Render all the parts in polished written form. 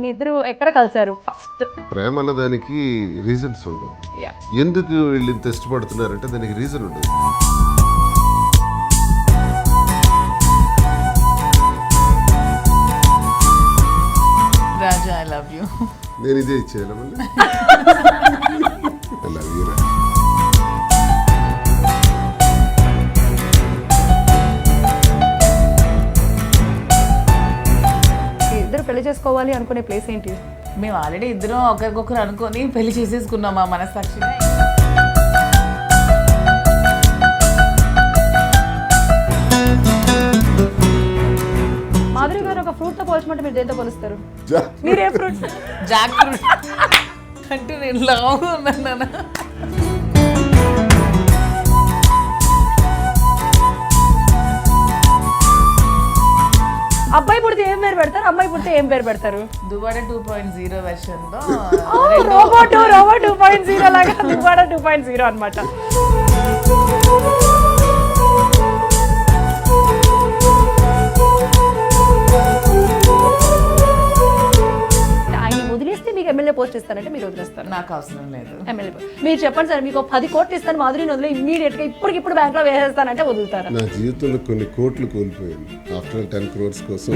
మీ ఇద్దరు ఎక్కడ కలిసారు ఫస్ట్? ప్రేమ అన్న దానికి రీజన్స్ ఉండవు. ఎందుకు వీళ్ళు ఇంత ఇష్టపడుతున్నారంటే దానికి రీజన్ ఉండదు. రాజా ఐ లవ్ యూ. నేను ఇదే ఇచ్చేయాలి మళ్ళీ. I love you రా. ఇద్దరు పెళ్లి చేసుకోవాలి అనుకునే ప్లేస్ ఏంటి? మేము ఆల్రెడీ ఇద్దరం ఒకరికొకరు అనుకొని పెళ్లి చేసేసుకున్నాం మా మనస్సాక్షిగా. మాధురి గారు ఒక ఫ్రూట్ తో పోల్చమంటే మీరు దేంతో పోలుస్తారు? జా- మీరే ఫ్రూట్? జాక్ ఫ్రూట్ అంటే నేను లావుగా ఉన్నాను. అబ్బాయి పుడితే ఏం పేరు పెడతారు, అమ్మాయి పుడితే ఏం పేరు పెడతారు? దుబాడ 2.0 వెర్షన్ తో రోబోట్ 2.0 లాగా దుబాడ 2.0 అన్నమాట. ఆయన వదిలేస్తే మీకు ఎమ్మెల్యే పోస్ట్ ఇస్తానంటే మీరు వదిలేస్తారు? నాకు అవసరం లేదు. ఎమ్మెల్యే మీరు చెప్పండి సార్, మీకు 10 కోట్లు ఇస్తాను మాధురిని వదిలే ఇమ్మీడియట్ గా ఇప్పటికిప్పుడు బ్యాంక్ లో వేసేస్తానంటే వదులుతారా? నా జీవితంలో కొన్ని కోట్లు కోల్పోయాను ఆఫ్టర్ 10 crores కోసం.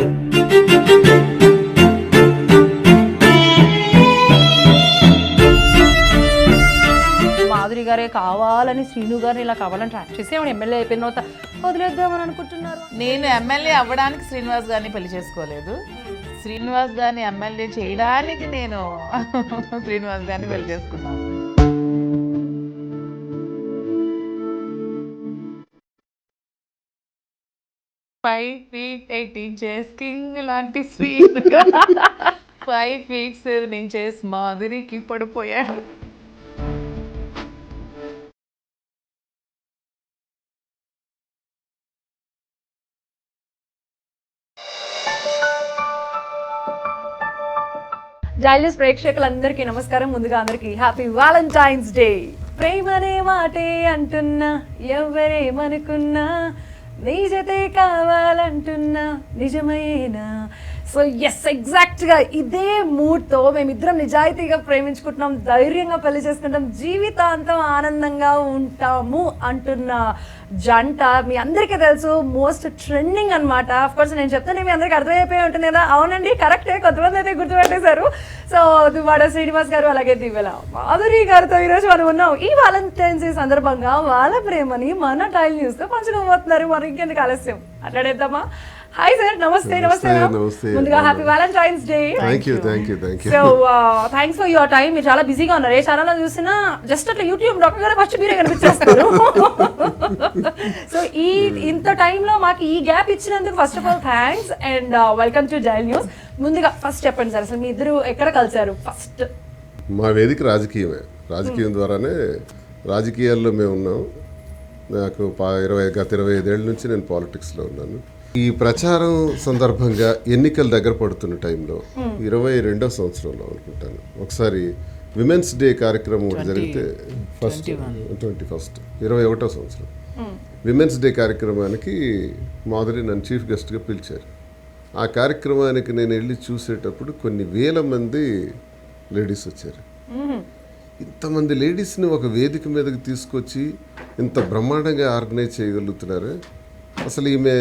మాధురి గారే కావాలని శ్రీను గారిని ఇలా కావాలని ట్రాక్ చేసి ఏమైనా ఎమ్మెల్యే అయిపోయిన తర్వాత వదిలేద్దామని అనుకుంటున్నారు? నేను ఎమ్మెల్యే అవ్వడానికి శ్రీనివాస్ గారిని పెళ్లి చేసుకోలేదు. శ్రీనివాస్ గారిని ఎమ్మెల్యే చేయడానికి నేను శ్రీనివాస్ గారిని పెళ్లి చేసుకున్నాను. ఫైవ్ ఫీట్ 8 ఇంచెస్ కింగ్ లాంటి స్వీట్ 5 feet 7 inches మాధురికి పడిపోయాడు. జైలిస్ ప్రేక్షకులందరికీ నమస్కారం. ముందుగా అందరికీ హ్యాపీ వాలంటైన్స్ డే. ప్రేమనే మాటే అంటున్నా, ఎవరేమనుకున్నా, నిజతే కావాలంటున్నా, నిజమేనా? సో ఎస్, ఎగ్జాక్ట్గా ఇదే మూడ్తో మేమిద్దరం నిజాయితీగా ప్రేమించుకుంటున్నాం, ధైర్యంగా పెళ్లి చేసుకుంటాం, జీవితాంతం ఆనందంగా ఉంటాము అంటున్న జంట మీ అందరికీ తెలుసు, మోస్ట్ ట్రెండింగ్ అనమాట. అఫ్కోర్స్ నేను చెప్తానే మీ అందరికీ అర్థమైపోయి ఉంటుంది కదా. అవునండి, కరెక్టే, కొంతమంది అయితే గుర్తుపెట్టేశారు. సో దువ్వాడ శ్రీనివాస్ గారు అలాగే దివ్యల మాధురి గారితో ఈరోజు మనం ఉన్నాం. ఈ వాలంటైన్స్ డే సందర్భంగా వాళ్ళ ప్రేమని మన టైల్ న్యూస్తో పంచుకోబోతున్నారు. మరి ఇంకెందుకు ఆలస్యం, మాట్లాడేద్దామా? హాయ్ సార్, నమస్తే. నమస్తే నమస్తే. ముందుగా happy Valentine's day. Thank you. So thanks for your time. మీరు చాలా బిజీగా ఉన్నారు. ఏ ఛానల్లో చూసినా జస్ట్ అట్లా యూట్యూబ్ నొక్కగానే ఫస్ట్ మీరే కనిపించేస్తారు. సో ఈ ఇంత టైంలో మాకు ఈ గ్యాప్ ఇచ్చినందుకు first of all thanks and welcome to jail news. ముందుగా ఫస్ట్ చెప్పండి సార్, అసలు మీ ఇద్దరు ఎక్కడ కలిసారు ఫస్ట్? మా వేదిక రాజకీయమే. రాజకీయం ద్వారానే రాజకీయాల్లో మేము ఉన్నాం. నాకు గత 25 ఏళ్ళ నుంచి నేను పాలిటిక్స్లో ఉన్నాను. ఈ ప్రచారం సందర్భంగా ఎన్నికలు దగ్గర పడుతున్న టైంలో 22వ సంవత్సరంలో అనుకుంటాను, ఒకసారి విమెన్స్ డే కార్యక్రమం ఒకటి జరిగితే 21వ సంవత్సరం విమెన్స్ డే కార్యక్రమానికి మాధురి నన్ను చీఫ్ గెస్ట్గా పిలిచారు. ఆ కార్యక్రమానికి నేను వెళ్ళి చూసేటప్పుడు కొన్ని వేల మంది లేడీస్ వచ్చారు. ఇంతమంది లేడీస్ని ఒక వేదిక మీదకి తీసుకొచ్చి ఇంత బ్రహ్మాండంగా ఆర్గనైజ్ చేయగలుగుతున్నారు. అసలు ఈమె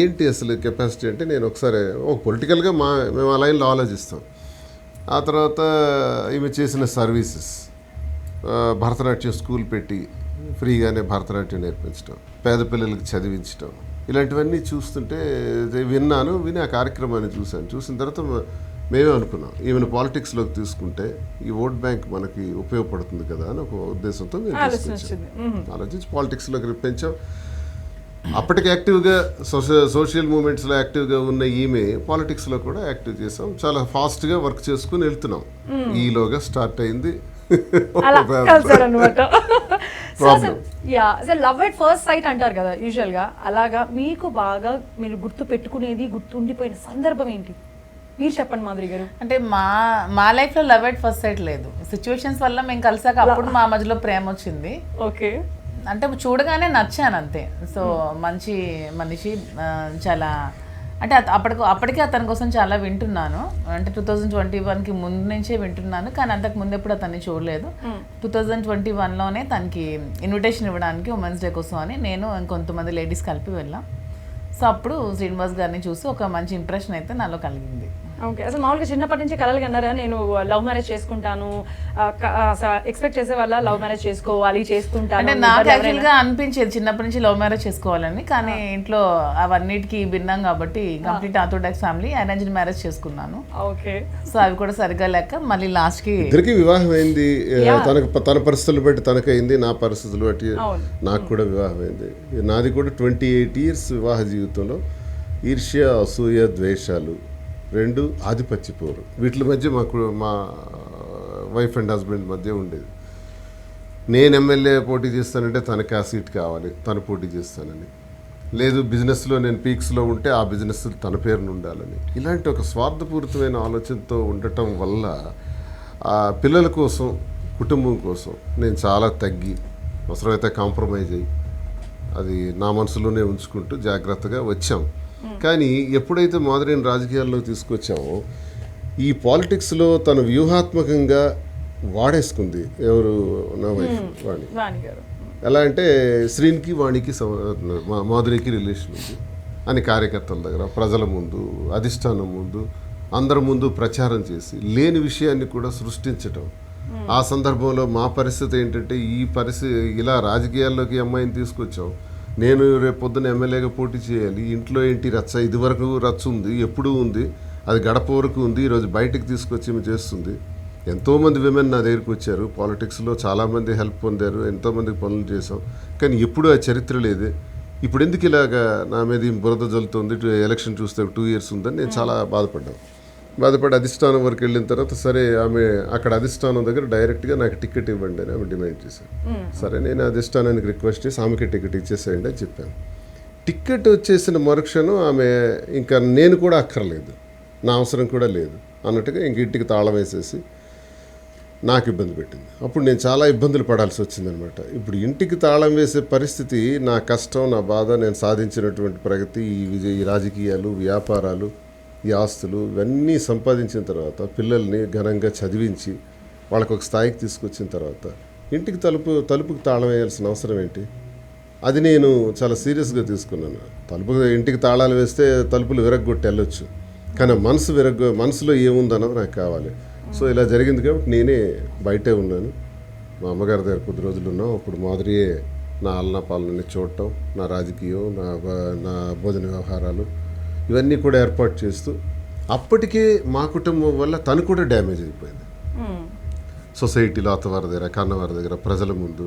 ఏంటి అసలు కెపాసిటీ అంటే, నేను ఒకసారి పొలిటికల్గా మేము ఆ లైన్లో ఆలోచిస్తాం. ఆ తర్వాత ఈమె చేసిన సర్వీసెస్, భరతనాట్యం స్కూల్ పెట్టి ఫ్రీగానే భరతనాట్యం నేర్పించడం, పేద పిల్లలకి చదివించడం, ఇలాంటివన్నీ చూస్తుంటే విని ఆ కార్యక్రమాన్ని చూసిన తర్వాత మేమే అనుకున్నాం, ఈమెను పాలిటిక్స్లోకి తీసుకుంటే ఈ ఓట్ బ్యాంక్ మనకి ఉపయోగపడుతుంది కదా అని ఒక ఉద్దేశంతో మేము ఆలోచించి పాలిటిక్స్లోకి పెంచాం. అప్పటికి యాక్టివ్గా సోషల్ మూమెంట్స్లో యాక్టివ్గా ఉన్న ఈమె పాలిటిక్స్లో కూడా యాక్టివ్ చేసాం. చాలా ఫాస్ట్గా వర్క్ చేసుకుని వెళ్తున్నాం. ఈలోగా స్టార్ట్ అయింది లవ్ ఎట్ ఫస్ట్ సైట్ అంటారు కదా యూజువల్గా. అలాగా మీకు బాగా మీరు గుర్తు పెట్టుకునేది, గుర్తుండిపోయిన సందర్భం ఏంటి? మీరు చెప్పండి మాధురి గారు. అంటే మా లైఫ్లో లవ్ ఎట్ ఫస్ట్ సైట్ లేదు. సిచ్యువేషన్స్ వల్ల మేము కలిసాక అప్పుడు మా మధ్యలో ప్రేమ వచ్చింది. ఓకే, అంటే చూడగానే నచ్చాను అంతే. సో మంచి మనిషి, చాలా అంటే అప్పటికే అతని కోసం చాలా వింటున్నాను, అంటే 2021కి ముందు నుంచే వింటున్నాను, కానీ అంతకు ముందు ఎప్పుడు అతన్ని చూడలేదు. 2021లోనే తనకి ఇన్విటేషన్ ఇవ్వడానికి ఉమెన్స్ డే కోసం అని నేను ఇంకొంతమంది లేడీస్ కలిపి వెళ్ళాం. సో అప్పుడు శ్రీనివాస్ గారిని చూసి ఒక మంచి ఇంప్రెషన్ అయితే నాలో కలిగింది. ఓకే, అసలు మామూలుగా చిన్నప్పటి నుంచి కలలు కన్నారా నేను లవ్ మ్యారేజ్ చేసుకుంటాను, ఎక్స్పెక్ట్ చేసే వాళ్ళ లవ్ మ్యారేజ్ చేసుకోవాలి చేసుకుంటాను? అంటే నాకు యాక్చువల్గా అనిపించేది చిన్నప్పటి నుంచి లవ్ మ్యారేజ్ చేసుకోవాలని, కానీ ఇంట్లో అవన్నిటికి భిన్నం కాబట్టి complete orthodox family, arranged marriage చేసుకున్నాను. ఓకే, సో అవి కూడా సరిగ్గా లేక మళ్ళీ లాస్ట్కి ఇద్దరికి వివాహం అయింది. తన పరిస్థితులు బట్టి తనకైంది, నా పరిస్థితులు బట్టి నాకు కూడా వివాహం అయింది. నాది కూడా 28 years వివాహ జీవితంలో ఈర్ష్య, అసూయ, ద్వేషాలు రెండు ఆధిపత్య పోరు, వీటి మధ్య మా వైఫ్ అండ్ హస్బెండ్ మధ్య ఉండేది. నేను ఎమ్మెల్యే పోటీ చేస్తానంటే తనకి ఆ సీట్ కావాలి, తను పోటీ చేస్తానని. లేదు బిజినెస్లో నేను పీక్స్లో ఉంటే ఆ బిజినెస్ తన పేరును ఉండాలని. ఇలాంటి ఒక స్వార్థపూరితమైన ఆలోచనతో ఉండటం వల్ల ఆ పిల్లల కోసం, కుటుంబం కోసం నేను చాలా తగ్గి, అవసరమైతే కాంప్రమైజ్ అయ్యి అది నా మనసులోనే ఉంచుకుంటూ జాగ్రత్తగా వచ్చాం. కానీ ఎప్పుడైతే మాదిరిని రాజకీయాల్లో తీసుకొచ్చామో ఈ పాలిటిక్స్లో తను వ్యూహాత్మకంగా వాడేసుకుంది. ఎవరు? నా వైఫ్ వాణి. ఎలా అంటే శ్రీనికి వాణికి మాధురికి రిలేషన్ ఉంది అని కార్యకర్తల దగ్గర, ప్రజల ముందు, అధిష్టానం ముందు, అందరి ముందు ప్రచారం చేసి లేని విషయాన్ని కూడా సృష్టించటం. ఆ సందర్భంలో మా పరిస్థితి ఏంటంటే ఇలా రాజకీయాల్లోకి అమ్మాయిని తీసుకొచ్చాం, నేను రేపు పొద్దున్న ఎమ్మెల్యేగా పోటీ చేయాలి, ఇంట్లో ఏంటి రచ్చ, ఇదివరకు రచ్చ ఉంది, ఎప్పుడూ ఉంది, అది గడప వరకు ఉంది, ఈరోజు బయటకు తీసుకొచ్చి చేస్తుంది. ఎంతోమంది విమెన్ నా దగ్గరికి వచ్చారు, పాలిటిక్స్లో చాలామంది హెల్ప్ పొందారు, ఎంతోమందికి పనులు చేసాం, కానీ ఎప్పుడూ ఆ చరిత్ర లేదే. ఇప్పుడు ఎందుకు ఇలాగా నా మీద బురద జల్లుతుంది, ఎలక్షన్ చూస్తే 2 years ఉందని నేను చాలా బాధపడి అధిష్టానం వరకు వెళ్ళిన తర్వాత సరే ఆమె అక్కడ అధిష్టానం దగ్గర డైరెక్ట్గా నాకు టికెట్ ఇవ్వండి అని ఆమె డిమాండ్ చేశాను. సరే నేను అధిష్టానానికి రిక్వెస్ట్ చేసి ఆమెకి టికెట్ ఇచ్చేసేయండి అని చెప్పాను. టికెట్ వచ్చేసిన మరుక్షణం ఆమె ఇంకా నేను కూడా అక్కర్లేదు, నా అవసరం కూడా లేదు అన్నట్టుగా ఇంక ఇంటికి తాళం వేసేసి నాకు ఇబ్బంది పెట్టింది. అప్పుడు నేను చాలా ఇబ్బందులు పడాల్సి వచ్చిందనమాట. ఇప్పుడు ఇంటికి తాళం వేసే పరిస్థితి, నా కష్టం, నా బాధ, నేను సాధించినటువంటి ప్రగతి, ఈ రాజకీయాలు, వ్యాపారాలు, ఈ ఆస్తులు ఇవన్నీ సంపాదించిన తర్వాత పిల్లల్ని ఘనంగా చదివించి వాళ్ళకు ఒక స్థాయికి తీసుకొచ్చిన తర్వాత ఇంటికి తలుపుకి తాళం వేయాల్సిన అవసరం ఏంటి? అది నేను చాలా సీరియస్గా తీసుకున్నాను. ఇంటికి తాళాలు వేస్తే తలుపులు విరగ్గొట్టి వెళ్ళొచ్చు, కానీ మనసులో ఏముందన్నది నాకు కావాలి. సో ఇలా జరిగింది కాబట్టి నేనే బయటే ఉన్నాను. మా అమ్మగారి దగ్గర కొద్ది రోజులు ఉన్నాం. అప్పుడు మాదిరియే నా ఆలనా పాలనని చూడటం, నా రాజకీయం, నా భోజన వ్యవహారాలు ఇవన్నీ కూడా ఏర్పాటు చేస్తూ, అప్పటికే మా కుటుంబం వల్ల తను కూడా డ్యామేజ్ అయిపోయింది. సొసైటీలో అత్తవారి దగ్గర, కన్నవారి దగ్గర, ప్రజల ముందు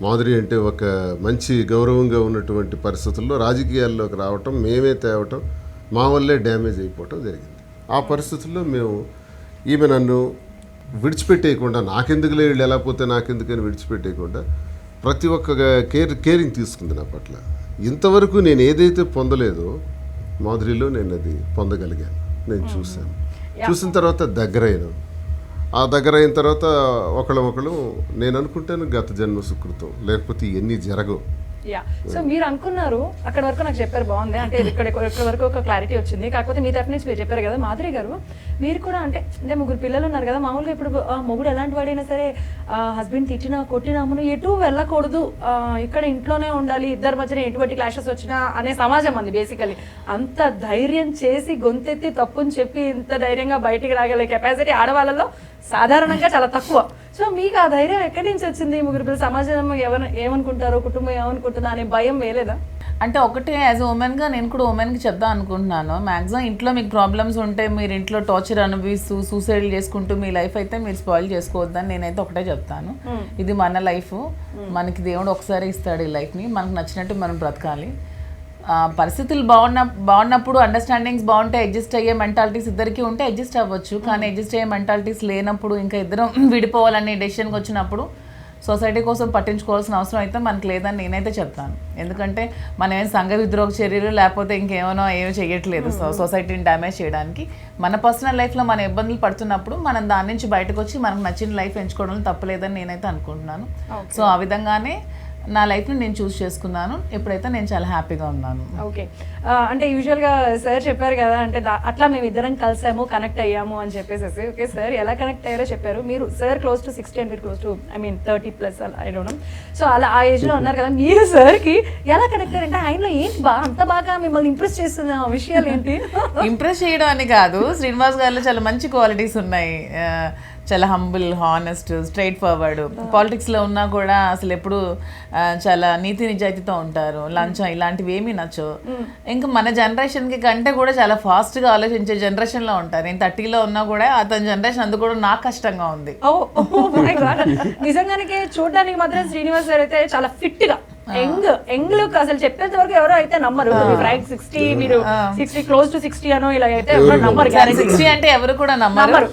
మాధురి అంటే ఒక మంచి గౌరవంగా ఉన్నటువంటి పరిస్థితుల్లో రాజకీయాల్లోకి రావటం, మేమే తేవటం, మా వల్లే డ్యామేజ్ అయిపోవటం జరిగింది. ఆ పరిస్థితుల్లో ఈమె నన్ను విడిచిపెట్టేయకుండా, నాకెందుకులే వీళ్ళు ఎలా పోతే నాకెందుకని విడిచిపెట్టేయకుండా ప్రతి ఒక్క కేరింగ్ తీసుకుంది నా పట్ల. ఇంతవరకు నేను ఏదైతే పొందలేదో మాధురిలో నేను అది పొందగలిగాను. నేను చూసిన తర్వాత దగ్గరైన తర్వాత ఒకళ్ళు నేను అనుకుంటాను గత జన్మ సుకృతం, లేకపోతే ఇవన్నీ జరగవు. సో మీరు అనుకున్నారు అక్కడ వరకు నాకు చెప్పారు, బాగుంది. అంటే ఇక్కడ వరకు ఒక క్లారిటీ వచ్చింది. కాకపోతే మీ తరఫు నుంచి మీరు చెప్పారు కదా మాధురి గారు, మీరు కూడా అంటే 3 పిల్లలు ఉన్నారు కదా, మామూలుగా ఇప్పుడు మొగుడు ఎలాంటి వాడైనా సరే హస్బెండ్ తిట్టినా కొట్టినా మనం ఎటు వెళ్ళకూడదు, ఇక్కడ ఇంట్లోనే ఉండాలి, ఇద్దరి మధ్యన ఎటువంటి క్లాషెస్ వచ్చినా అనే సమాజం అంది బేసికలీ. అంత ధైర్యం చేసి గొంతెత్తి తప్పుని చెప్పి ఇంత ధైర్యంగా బయటికి రాగలే కెపాసిటీ ఆడవాళ్ళలో సాధారణంగా చాలా తక్కువ. సో మీకు ఆ ధైర్యం ఎక్కడి నుంచి వచ్చింది? 3 పిల్లలు, సమాజం ఏమనుకుంటారో, కుటుంబం ఏమనుకుంటుందా అనే భయం వేయలేదా? అంటే ఒకటే యాజ్ ఉమెన్గా నేను కూడా ఉమెన్కి చెప్దాం అనుకుంటున్నాను. మ్యాక్సిమం ఇంట్లో మీకు ప్రాబ్లమ్స్ ఉంటే మీరు ఇంట్లో టార్చర్ అనుభవిస్తూ సూసైడ్ చేసుకుంటూ మీ లైఫ్ అయితే మీరు స్పాయిల్ చేసుకోవద్దని నేనైతే ఒకటే చెప్తాను. ఇది మన లైఫ్, మనకి దేవుడు ఒకసారి ఇస్తాడు ఈ లైఫ్ని, మనకు నచ్చినట్టు మనం బ్రతకాలి. పరిస్థితులు బాగున్నప్పుడు అండర్స్టాండింగ్స్ బాగుంటే అడ్జస్ట్ అయ్యే మెంటాలిటీస్ ఇద్దరికి ఉంటే అడ్జస్ట్ అవ్వచ్చు. కానీ అడ్జస్ట్ అయ్యే మెంటాలిటీస్ లేనప్పుడు, ఇంకా ఇద్దరం విడిపోవాలనే డెసిషన్కి వచ్చినప్పుడు సొసైటీ కోసం పట్టించుకోవాల్సిన అవసరం అయితే మనకు లేదని నేనైతే చెప్తాను. ఎందుకంటే మనం ఏం సంఘ విద్రోహ చర్యలు లేకపోతే ఇంకేమో ఏమీ చేయట్లేదు సొసైటీని డ్యామేజ్ చేయడానికి. మన పర్సనల్ లైఫ్లో మన ఇబ్బందులు పడుతున్నప్పుడు మనం దాని నుంచి బయటకు వచ్చి మనకు నచ్చిన లైఫ్ ఎంచుకోవడంలో తప్పలేదని నేనైతే అనుకుంటున్నాను. సో ఆ విధంగానే నా లైఫ్ని నేను చూస్ చేసుకున్నాను. ఇప్పుడైతే నేను చాలా హ్యాపీగా ఉన్నాను. ఓకే, అంటే యూజువల్గా సార్ చెప్పారు కదా, అంటే అట్లా మేము ఇద్దరం కలిసాము, కనెక్ట్ అయ్యాము అని చెప్పేసి. ఓకే, సార్ ఎలా కనెక్ట్ అయ్యారో చెప్పారు. మీరు సార్ క్లోజ్ టు 60 అండ్ మీరు close to 30+ I don't know. So అలా ఆ ఏజ్లో ఉన్నారు కదా, మీరు సార్కి ఎలా కనెక్ట్ అయ్యారంటే ఆయనలో ఏంటి అంత బాగా మిమ్మల్ని ఇంప్రెస్ చేస్తున్న విషయాలు ఏంటి? ఇంప్రెస్ చేయడం అని కాదు, శ్రీనివాస్ గారిలో చాలా మంచి క్వాలిటీస్ ఉన్నాయి. చాలా హంబుల్, హానెస్ట్, స్ట్రైట్ ఫార్వర్డ్. పాలిటిక్స్లో ఉన్నా కూడా అసలు ఎప్పుడు చాలా నీతి నిజాయితీతో ఉంటారు. లంచం ఇలాంటివి ఏమీ నచ్చవు. ఇంకా మన జనరేషన్కి కంటే కూడా చాలా ఫాస్ట్గా ఆలోచించే జనరేషన్లో ఉంటారు. నేను 30లో ఉన్నా కూడా అతని జనరేషన్ అందుకు నాకు కష్టంగా ఉంది. నిజంగానికి చూడడానికి మాత్రం శ్రీనివాస్ గారు అయితే చాలా ఫిట్గా యంగ్ లుక్. అసలు చెప్పేంత వరకు ఎవరో అయితే నమ్మరు. 60 మీరు 60 క్లోజ్ టు 60 అనో ఇలా అయితే ఎవరో నమ్మరు. 60 అంటే ఎవరు కూడా నమ్మరు.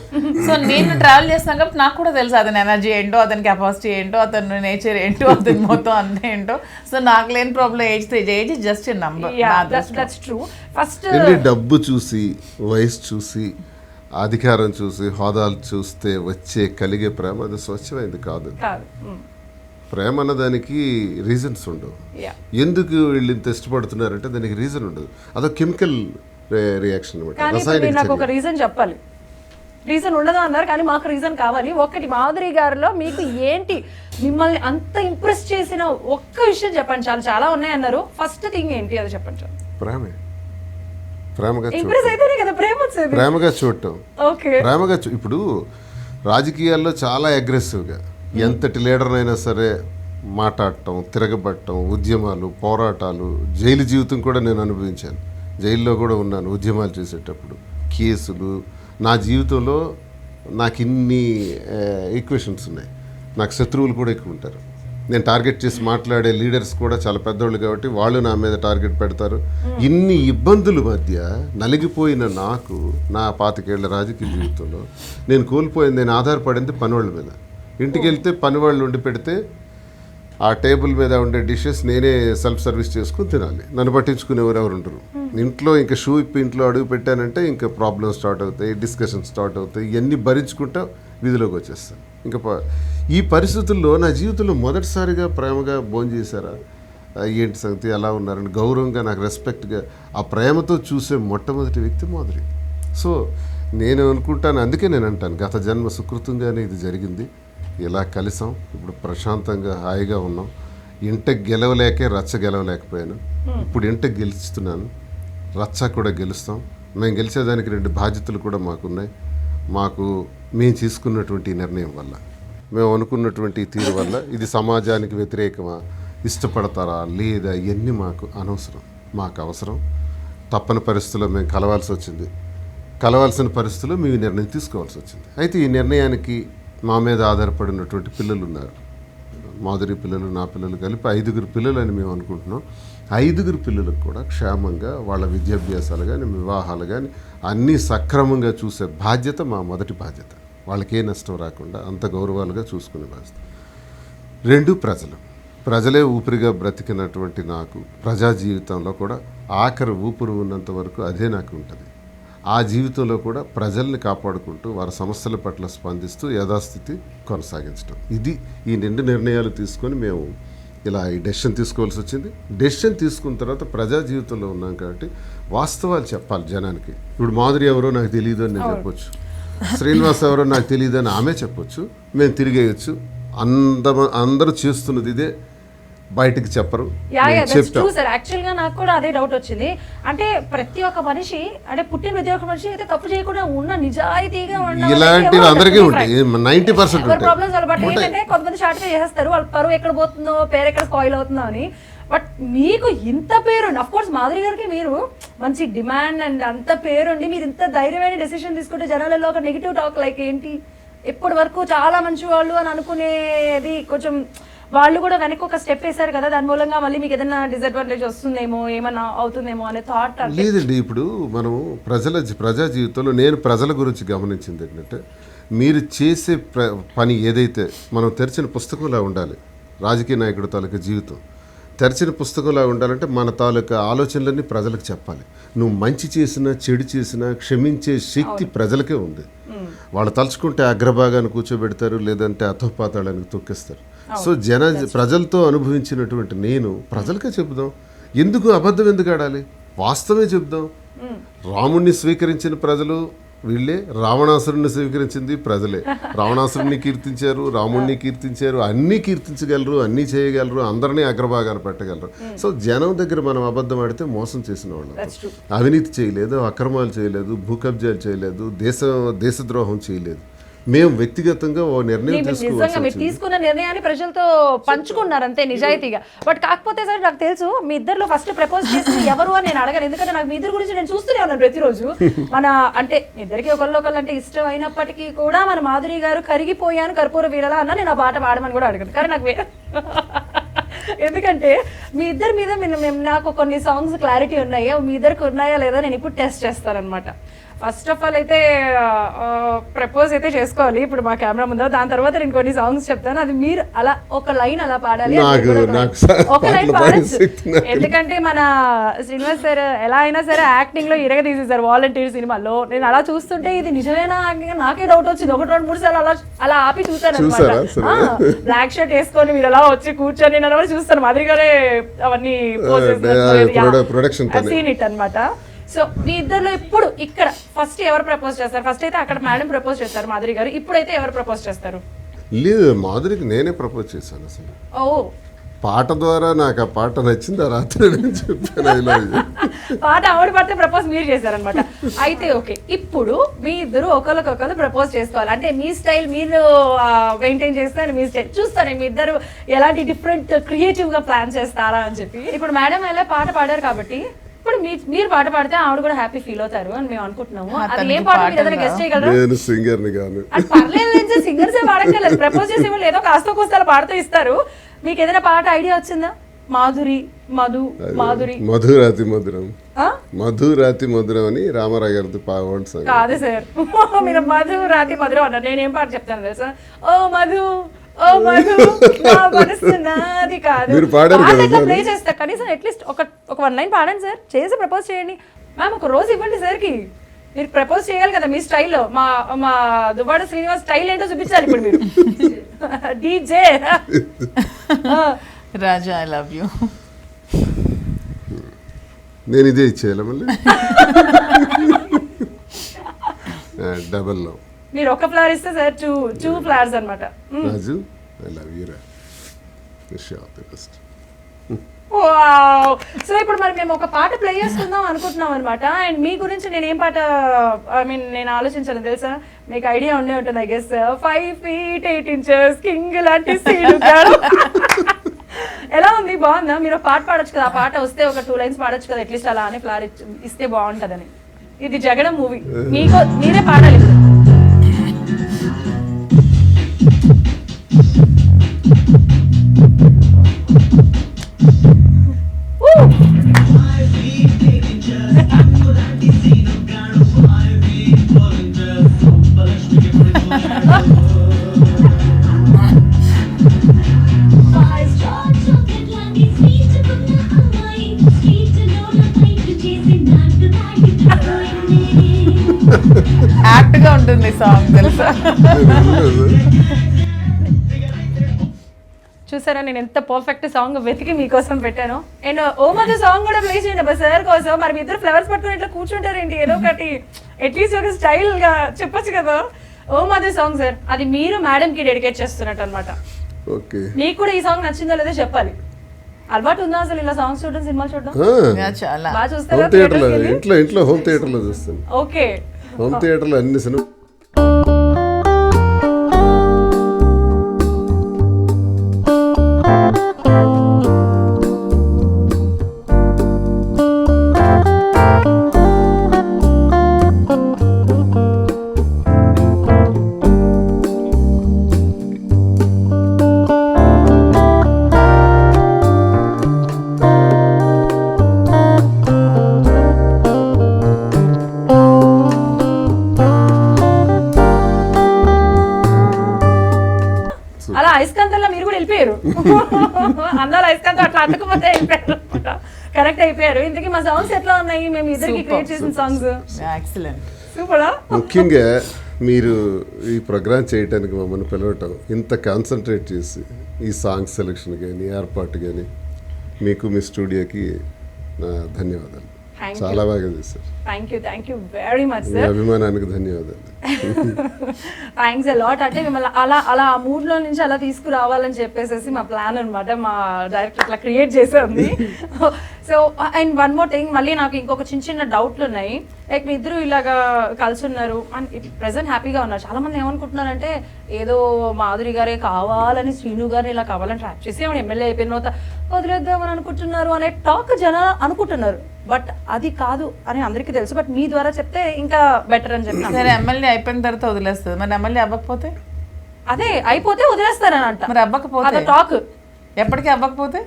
సో నేను ట్రావెల్ చేస్తాను కాబట్టి నాకు కూడా తెలుసు అతని ఎనర్జీ ఏంటో, అతని కెపాసిటీ ఏంటో, అతని నేచర్ ఏంటో, అతని మొత్తం అంతా ఏంటో. సో నాకు లేని problem age just number. That's true. First డబ్బు చూసి, వయసు చూసి, అధికారం చూసి, హోదాలు చూస్తే వచ్చే కలిగే ప్రేమ అది స్వచ్ఛమైంది కాదు. ప్రేమ అన్నదానికి రీజన్స్ ఉండవు. ఎందుకు వీళ్ళు ఇంత ఇష్టపడుతున్నారంటే దానికి రీజన్ ఉండదు. అదొక కెమికల్ రియాక్షన్ అనమాట. నాకు ఒక రీజన్ చెప్పాలి. రీజన్ ఉండదు అన్నారు కానీ మాకు రీజన్ కావాలి. ఒకటి, మాధురి గారిలో మీకు ఏంటి మిమ్మల్ని అంత ఇంప్రెస్ చేసిన ఒక్క విషయం చెప్పండి. చాలా చాలా ఉన్నాయి అన్నారు. ఫస్ట్ థింగ్ ఏంటి అది చెప్పండి. చాలు. ప్రేమే. ప్రేమగా చూడటం. ప్రేమగా ఇప్పుడు రాజకీయాల్లో చాలా అగ్రెసివ్గా ఎంతటి లీడర్నైనా సరే మాట్లాడటం, తిరగబట్టడం, ఉద్యమాలు, పోరాటాలు, జైలు జీవితం కూడా నేను అనుభవించాను. జైల్లో కూడా ఉన్నాను ఉద్యమాలు చేసేటప్పుడు. కేసులు, నా జీవితంలో నాకు ఇన్ని ఈక్వేషన్స్ ఉన్నాయి. నాకు శత్రువులు కూడా ఎక్కువ ఉంటారు. నేను టార్గెట్ చేసి మాట్లాడే లీడర్స్ కూడా చాలా పెద్దోళ్ళు కాబట్టి వాళ్ళు నా మీద టార్గెట్ పెడతారు. ఇన్ని ఇబ్బందుల మధ్య నలిగిపోయిన నాకు నా 25 ఏళ్ల రాజకీయ జీవితంలో నేను కోల్పోయింది, నేను ఆధారపడింది పనివాళ్ళ మీద. ఇంటికి వెళ్తే పనివాళ్ళు వండి పెడితే ఆ టేబుల్ మీద ఉండే డిషెస్ నేనే సెల్ఫ్ సర్వీస్ చేసుకుని తినాలి. నన్ను పట్టించుకునేవారు ఎవరు ఉంటారు? ఇంట్లో ఇంకా షూ ఇప్పి ఇంట్లో అడుగు పెట్టానంటే ఇంకా ప్రాబ్లమ్స్ స్టార్ట్ అవుతాయి, డిస్కషన్ స్టార్ట్ అవుతాయి. ఇవన్నీ భరించుకుంటా వీధిలోకి వచ్చేస్తాను. ఇంకా ఈ పరిస్థితుల్లో నా జీవితంలో మొదటిసారిగా ప్రేమగా భోజనం చేశారా, ఏంటి సంగతి, ఎలా ఉన్నారని గౌరవంగా, నాకు రెస్పెక్ట్గా ఆ ప్రేమతో చూసే మొట్టమొదటి వ్యక్తి మాధురి. సో నేను అనుకుంటాను, అందుకే నేను అంటాను గత జన్మ సుకృతంగానే ఇది జరిగింది. ఇలా కలిసాం, ఇప్పుడు ప్రశాంతంగా హాయిగా ఉన్నాం. ఇంట గెలవలేకే రచ్చ గెలవలేకపోయాను, ఇప్పుడు ఇంట గెలుస్తున్నాను, రచ్చ కూడా గెలుస్తాం. మేము గెలిచేదానికి 2 బాధ్యతలు కూడా మాకున్నాయి. మేము తీసుకున్నటువంటి నిర్ణయం వల్ల, మేము అనుకున్నటువంటి తీరు వల్ల ఇది సమాజానికి వ్యతిరేకమా, ఇష్టపడతారా లేదా, ఇవన్నీ మాకు అనవసరం. మాకు అవసరం. తప్పని పరిస్థితుల్లో మేము కలవాల్సి వచ్చింది. కలవాల్సిన పరిస్థితుల్లో మేము నిర్ణయం తీసుకోవాల్సి వచ్చింది. అయితే ఈ నిర్ణయానికి మా మీద ఆధారపడినటువంటి పిల్లలు ఉన్నారు. మాధురి పిల్లలు, నా పిల్లలు కలిపి 5 పిల్లలు అని మేము అనుకుంటున్నాం. 5 పిల్లలకు కూడా క్షేమంగా వాళ్ళ విద్యాభ్యాసాలు కానీ, వివాహాలు కానీ అన్నీ సక్రమంగా చూసే బాధ్యత మా మొదటి బాధ్యత. వాళ్ళకి ఏ నష్టం రాకుండా అంత గౌరవాలుగా చూసుకునే బాధ్యత. 2 ప్రజలే ఊపిరిగా బ్రతికినటువంటి నాకు ప్రజా జీవితంలో కూడా ఆఖరి ఊపిరి ఉన్నంత వరకు అదే నాకు ఉంటుంది. ఆ జీవితంలో కూడా ప్రజల్ని కాపాడుకుంటూ వారి సమస్యల పట్ల స్పందిస్తూ యథాస్థితి కొనసాగించడం. ఇది ఈ 2 నిర్ణయాలు తీసుకొని మేము ఇలా ఈ డెసిషన్ తీసుకోవాల్సి వచ్చింది. డెసిషన్ తీసుకున్న తర్వాత ప్రజా జీవితంలో ఉన్నాం కాబట్టి వాస్తవాలు చెప్పాలి జనానికి. ఇప్పుడు మాధురి ఎవరో నాకు తెలియదు అని నేను చెప్పొచ్చు, శ్రీనివాస్ ఎవరో నాకు తెలియదు అని ఆమె చెప్పొచ్చు, మేము తిరిగేయచ్చు. అందరూ చేస్తున్నది ఇదే, బయటికి చెప్పరు. యాక్చువల్ గా నాకు కూడా అదే డౌట్ వచ్చింది. అంటే ప్రతి ఒక్క మనిషి, అంటే పుట్టిన ప్రతి ఒక్క మనిషి అయితే తప్పు చేయకుండా ఉన్న నిజాయితీగా ఇలాంటివి అందరికీ ఉంటాయి. 90% ప్రాబ్లమ్స్. బట్ ఏంటంటే కొంతమంది షార్ట్ గా చేస్తారు, వాళ్ళ పరువు ఎక్కడ పోతుందో, పేరు ఎక్కడ స్పాయిల్ అవుతుందో అని. బట్ మీకు ఇంత పేరుండి, అఫ్ కోర్స్ మాధురి గారికి మీరు మంచి డిమాండ్ అండ్ అంత పేరుండి మీరు ఇంత ధైర్యమైన డెసిషన్ తీసుకుంటే జనాలలో ఒక నెగిటివ్ టాక్ లైక్ ఏంటి, ఇప్పటి వరకు చాలా మంచి వాళ్ళు అని అనుకునేది కొంచెం వాళ్ళు కూడా వెనక్కి ఒక స్టెప్ వేశారు కదా, దాని మూలంగా మళ్ళీ మీకు ఏదైనా డిసడ్వాంటేజ్ వస్తుందేమో, ఏమన్నా అవుతుందేమో అనే థాట్ లేదండి. ఇప్పుడు మనం ప్రజా జీవితంలో నేను ప్రజల గురించి గమనించింది ఏంటంటే, మీరు చేసే పని ఏదైతే మనం తెరిచిన పుస్తకంలా ఉండాలి. రాజకీయ నాయకుడి తాలూకా జీవితం తెరిచిన పుస్తకంలా ఉండాలంటే మన తాలూకా ఆలోచనలన్నీ ప్రజలకు చెప్పాలి. నువ్వు మంచి చేసినా చెడు చేసినా క్షమించే శక్తి ప్రజలకే ఉంది. వాళ్ళు తలుచుకుంటే అగ్రభాగాన్ని కూర్చోబెడతారు, లేదంటే అధోపాతాళానికి తొక్కిస్తారు. సో ప్రజలతో అనుభవించినటువంటి నేను ప్రజలకే చెబుదాం. ఎందుకు అబద్ధం ఎందుకు ఆడాలి, వాస్తవమే చెబుదాం. రాముణ్ణి స్వీకరించిన ప్రజలు వీళ్ళే, రావణాసురుణ్ణి స్వీకరించింది ప్రజలే. రావణాసురుణ్ణి కీర్తించారు, రాముణ్ణి కీర్తించారు, అన్నీ కీర్తించగలరు, అన్నీ చేయగలరు, అందరినీ అగ్రభాగాన్ని పెట్టగలరు. సో జనం దగ్గర మనం అబద్ధం ఆడితే మోసం చేసిన వాళ్ళు. అవినీతి చేయలేదు, అక్రమాలు చేయలేదు, భూకబ్జాలు చేయలేదు, దేశద్రోహం చేయలేదు. మేము వ్యక్తిగతంగా ఓ నిర్ణయం నిజంగా మీరు తీసుకున్న నిర్ణయాన్ని ప్రజలతో పంచుకున్నారు అంతే నిజాయితీగా. బట్ కాకపోతే సార్ నాకు తెలుసు మీ ఇద్దరిలో ఫస్ట్ ప్రపోజ్ చేసింది ఎవరు అని నేను అడగను, ఎందుకంటే నాకు మీ ఇద్దరు గురించి నేను చూస్తూనే ఉన్నాను ప్రతిరోజు. మన అంటే ఇద్దరికి ఒకళ్ళు అంటే ఇష్టం అయినప్పటికీ కూడా మన మాధురి గారు కరిగిపోయాను కర్పూర వీరలా అన్న నేను ఆ పాట పాడమని కూడా అడగను. కానీ నాకు ఎందుకంటే మీ ఇద్దరి మీద నాకు కొన్ని సాంగ్స్ క్లారిటీ ఉన్నాయి, మీ ఇద్దరికి ఉన్నాయా లేదా నేను ఇప్పుడు టెస్ట్ చేస్తానన్నమాట. ఫస్ట్ ఆఫ్ ఆల్ అయితే ప్రపోజ్ అయితే చేసుకోవాలి ఇప్పుడు మా కెమెరా ముందు. దాని తర్వాత నేను కొన్ని సాంగ్స్ చెప్తాను, అది మీరు అలా ఒక లైన్ అలా పాడాలి, ఒక లైన్ పాడచ్చు. ఎందుకంటే మన శ్రీనివాస్ సార్ ఎలా అయినా సరే యాక్టింగ్ లో ఇరగ తీసేసారు వాలంటీర్ సినిమాలో. నేను అలా చూస్తుంటే ఇది నిజమేనా నాకే డౌట్ వచ్చింది. 1-2-3 సార్లు అలా ఆపి చూసాను అనమాట. బ్లాక్ షర్ట్ వేసుకొని మీరు అలా వచ్చి కూర్చొని నేను అలా చూస్తాను, మాదిరి గారే అవన్నీ సీన్ ఇట్ అనమాట. సో మీ ఇద్దరులో ఇప్పుడు ఇక్కడ ఫస్ట్ ఎవరు ప్రపోజ్ చేస్తారు? ఫస్ట్ అయితే అక్కడ మేడం ప్రపోజ్ చేస్తారు మాధురి గారు, ఇప్పుడైతే ఎవరు ప్రపోజ్ చేస్తారు? లేదు, మాధురికి నేనే ప్రపోజ్ చేశాను. అసలు ఓ పాట ద్వారా నాకు ఆ పాట నచ్చింది, ఆ రాత్రి చెప్పాను. పాట ఆవిడ పడితే ప్రపోజ్ మీరు చేశారనమాట. అయితే ఓకే, ఇప్పుడు మీ ఇద్దరు ఒకరికొకరు ప్రపోజ్ చేసుకోవాలి అంటే మీ స్టైల్ మీరు మెయింటైన్ చేస్తారు, మీ స్టైల్ చూస్తాను మీ ఇద్దరు ఎలాంటి డిఫరెంట్ క్రియేటివ్ గా ప్లాన్ చేస్తారా అని చెప్పి. ఇప్పుడు మేడం ఎలా పాట పాడారు కాబట్టి ఇప్పుడు మీరు పాట పాడితే ఆవిడ కూడా హ్యాపీ ఫీల్ అవుతారు అని మేము అనుకుంటున్నాము. అది ఏం పాట మీరు ఏదైనా గెస్ట్ చేయగలరా? నేను సింగర్ ని కాను. పర్లేదు, సింగర్స్ ఏ పాడక్కర్లేదు, ప్రపోజ్ చేసే వాళ్ళు ఏదో కాస్త కోస్తాలు పాడుతూ ఇస్తారు. మీకు ఏదైనా పాట ఐడియా వచ్చిందా? మధురాతి మధురం, మధురాతి మధురం అని రామారావు గారితో పాడు. కాదు సార్, మీరు మధురాతి మధురం అన్నారు. నేనేం పాట చెప్తాను తెలుసా? ఓ మధు ఓ మధు నాది కాదు. ప్లే చేస్తా కనీసం అట్లీస్ట్ ఒక 1 లైన్ పాడండి సార్, చేసి ప్రపోజ్ చేయండి. మ్యామ్ ఒక రోజు ఇవ్వండి సార్కి, మీరు ప్రపోజ్ చేయాలి కదా మీ స్టైల్లో. మా దువ్వాడ శ్రీనివాస్ స్టైల్ ఏంటో చూపించాలి ఇప్పుడు మీరు. DJ Raja I love you. నేను ఇదే ఇచ్చేయాలి మళ్ళీ డబల్ లవ్. మీరు ఒక ఫ్లవర్ ఇస్తే సార్ టూ ఫ్లవర్స్ అన్నమాట. రాజు ఐ లవ్ యూ రా, wish you all the best. Wow. So ఇప్పుడు మరి మేము ఒక పాట ప్లే చేసుకుందాం అనుకుంటున్నాం అనమాట. అండ్ మీ గురించి నేను ఏం పాట నేను ఆలోచించాను తెలుసా? మీకు ఐడియా ఉండే ఉంటుంది I guess. 5 feet 8 inches king లాంటి సీను గారు. ఎలా ఉంది, బాగుందా? మీరు పాట పాడొచ్చు కదా, ఆ పాట వస్తే ఒక 2 lines పాడొచ్చు కదా అట్లీస్ట్, అలా అని ఫ్లవర్ ఇస్తే బాగుంటుందని. ఇది జగడం మూవీ, మీరే పాడాలి. యాక్ట్ గా ఉంటుంది సాంగ్ తెలుసా? చూసారా నేను ఎంత పర్ఫెక్ట్ సాంగ్ వెతికి మీకోసం పెట్టాను. అండ్ ఓ మధ్య సాంగ్ కూడా ప్లే చేయండి అబ్బా సార్ కోసం. మరి మీ ఇద్దరు ఫ్లవర్స్ పట్టుకుని ఇట్లా కూర్చుంటారేంటి? ఏదో ఒకటి అట్లీస్ట్ ఒక స్టైల్ గా చెప్పొచ్చు కదా. ఓ మధ్య సాంగ్ సార్, అది మీరు మేడం కి డెడికేట్ చేస్తున్నట్టు అనమాట. మీకు కూడా ఈ సాంగ్ నచ్చిందో లేదో చెప్పాలి. అలవాటు ఉందా అసలు ఇలా సాంగ్స్ చూడడం, సినిమాలు చూడడం? చాలా బాగా చూస్తారా? ఇంట్లో హోమ్ థియేటర్ లో చూస్తాను. ఓకే, హోమ్ థియేటర్ లో అన్ని సినిమా అయస్కాంతంలో మీరు కూడా వెళ్ళిపోయారు. అందరూ అయస్కాంతం అట్లా అట్టకపోతే వెళ్ళిపోయారు. కరెక్ట్ అయిపోయారు. ఇంతకీ మా సాంగ్స్ ఎట్లా ఉన్నాయి? మేము ఇద్దరికి క్రియేట్ చేసిన సాంగ్స్ ఎక్సలెంట్. సూపరా? ముఖ్యంగా మీరు ఈ ప్రోగ్రామ్ చేయడానికి మమ్మల్ని పిలవటం, ఇంత కాన్సన్ట్రేట్ చేసి ఈ సాంగ్ సెలెక్షన్ కానీ ఏర్పాటు కానీ మీకు మీ స్టూడియోకి నా ధన్యవాదాలు. చాలా బాగా చేశారు. Thank you very much me sir. అభిమానానికి ధన్యవాదాలు. Thanks lot. అంటే మిమ్మల్ని అలా ఆ మూడ్ లో నుంచి అలా తీసుకురావాలని చెప్పేసి మా ప్లాన్ అన్నమాట. మా డైరెక్టర్ అట్లా క్రియేట్ చేసేది. So and one more thing, మళ్ళీ నాకు ఇంకొక చిన్న డౌట్లు ఉన్నాయి. లైక్ మీ ఇద్దరు ఇలాగా కలిసి ఉన్నారు అండ్ ప్రెసెంట్ హ్యాపీగా ఉన్నారు. చాలా మంది ఏమనుకుంటున్నారంటే ఏదో మాధురి గారే కావాలని శ్రీను గారిని ఇలా కావాలని ట్రాప్ చేసి ఎమ్మెల్యే అయిపోయిన తర్వాత వదిలేద్దామని అనుకుంటున్నారు అనే టాక్ జనాలు అనుకుంటున్నారు. బట్ అది కాదు అని అందరికీ తెలుసు. బట్ మీ ద్వారా చెప్తే ఇంకా బెటర్ అని చెప్తాను. సరే, ఎమ్మెల్యే అయిపోయిన తర్వాత వదిలేస్తుంది. మరి ఎమ్మెల్యే అవ్వకపోతే? అదే అయిపోతే వదిలేస్తారని అంట. మరి అవ్వకపోతే? అదే టాక్. ఎప్పటికీ అవ్వకపోతే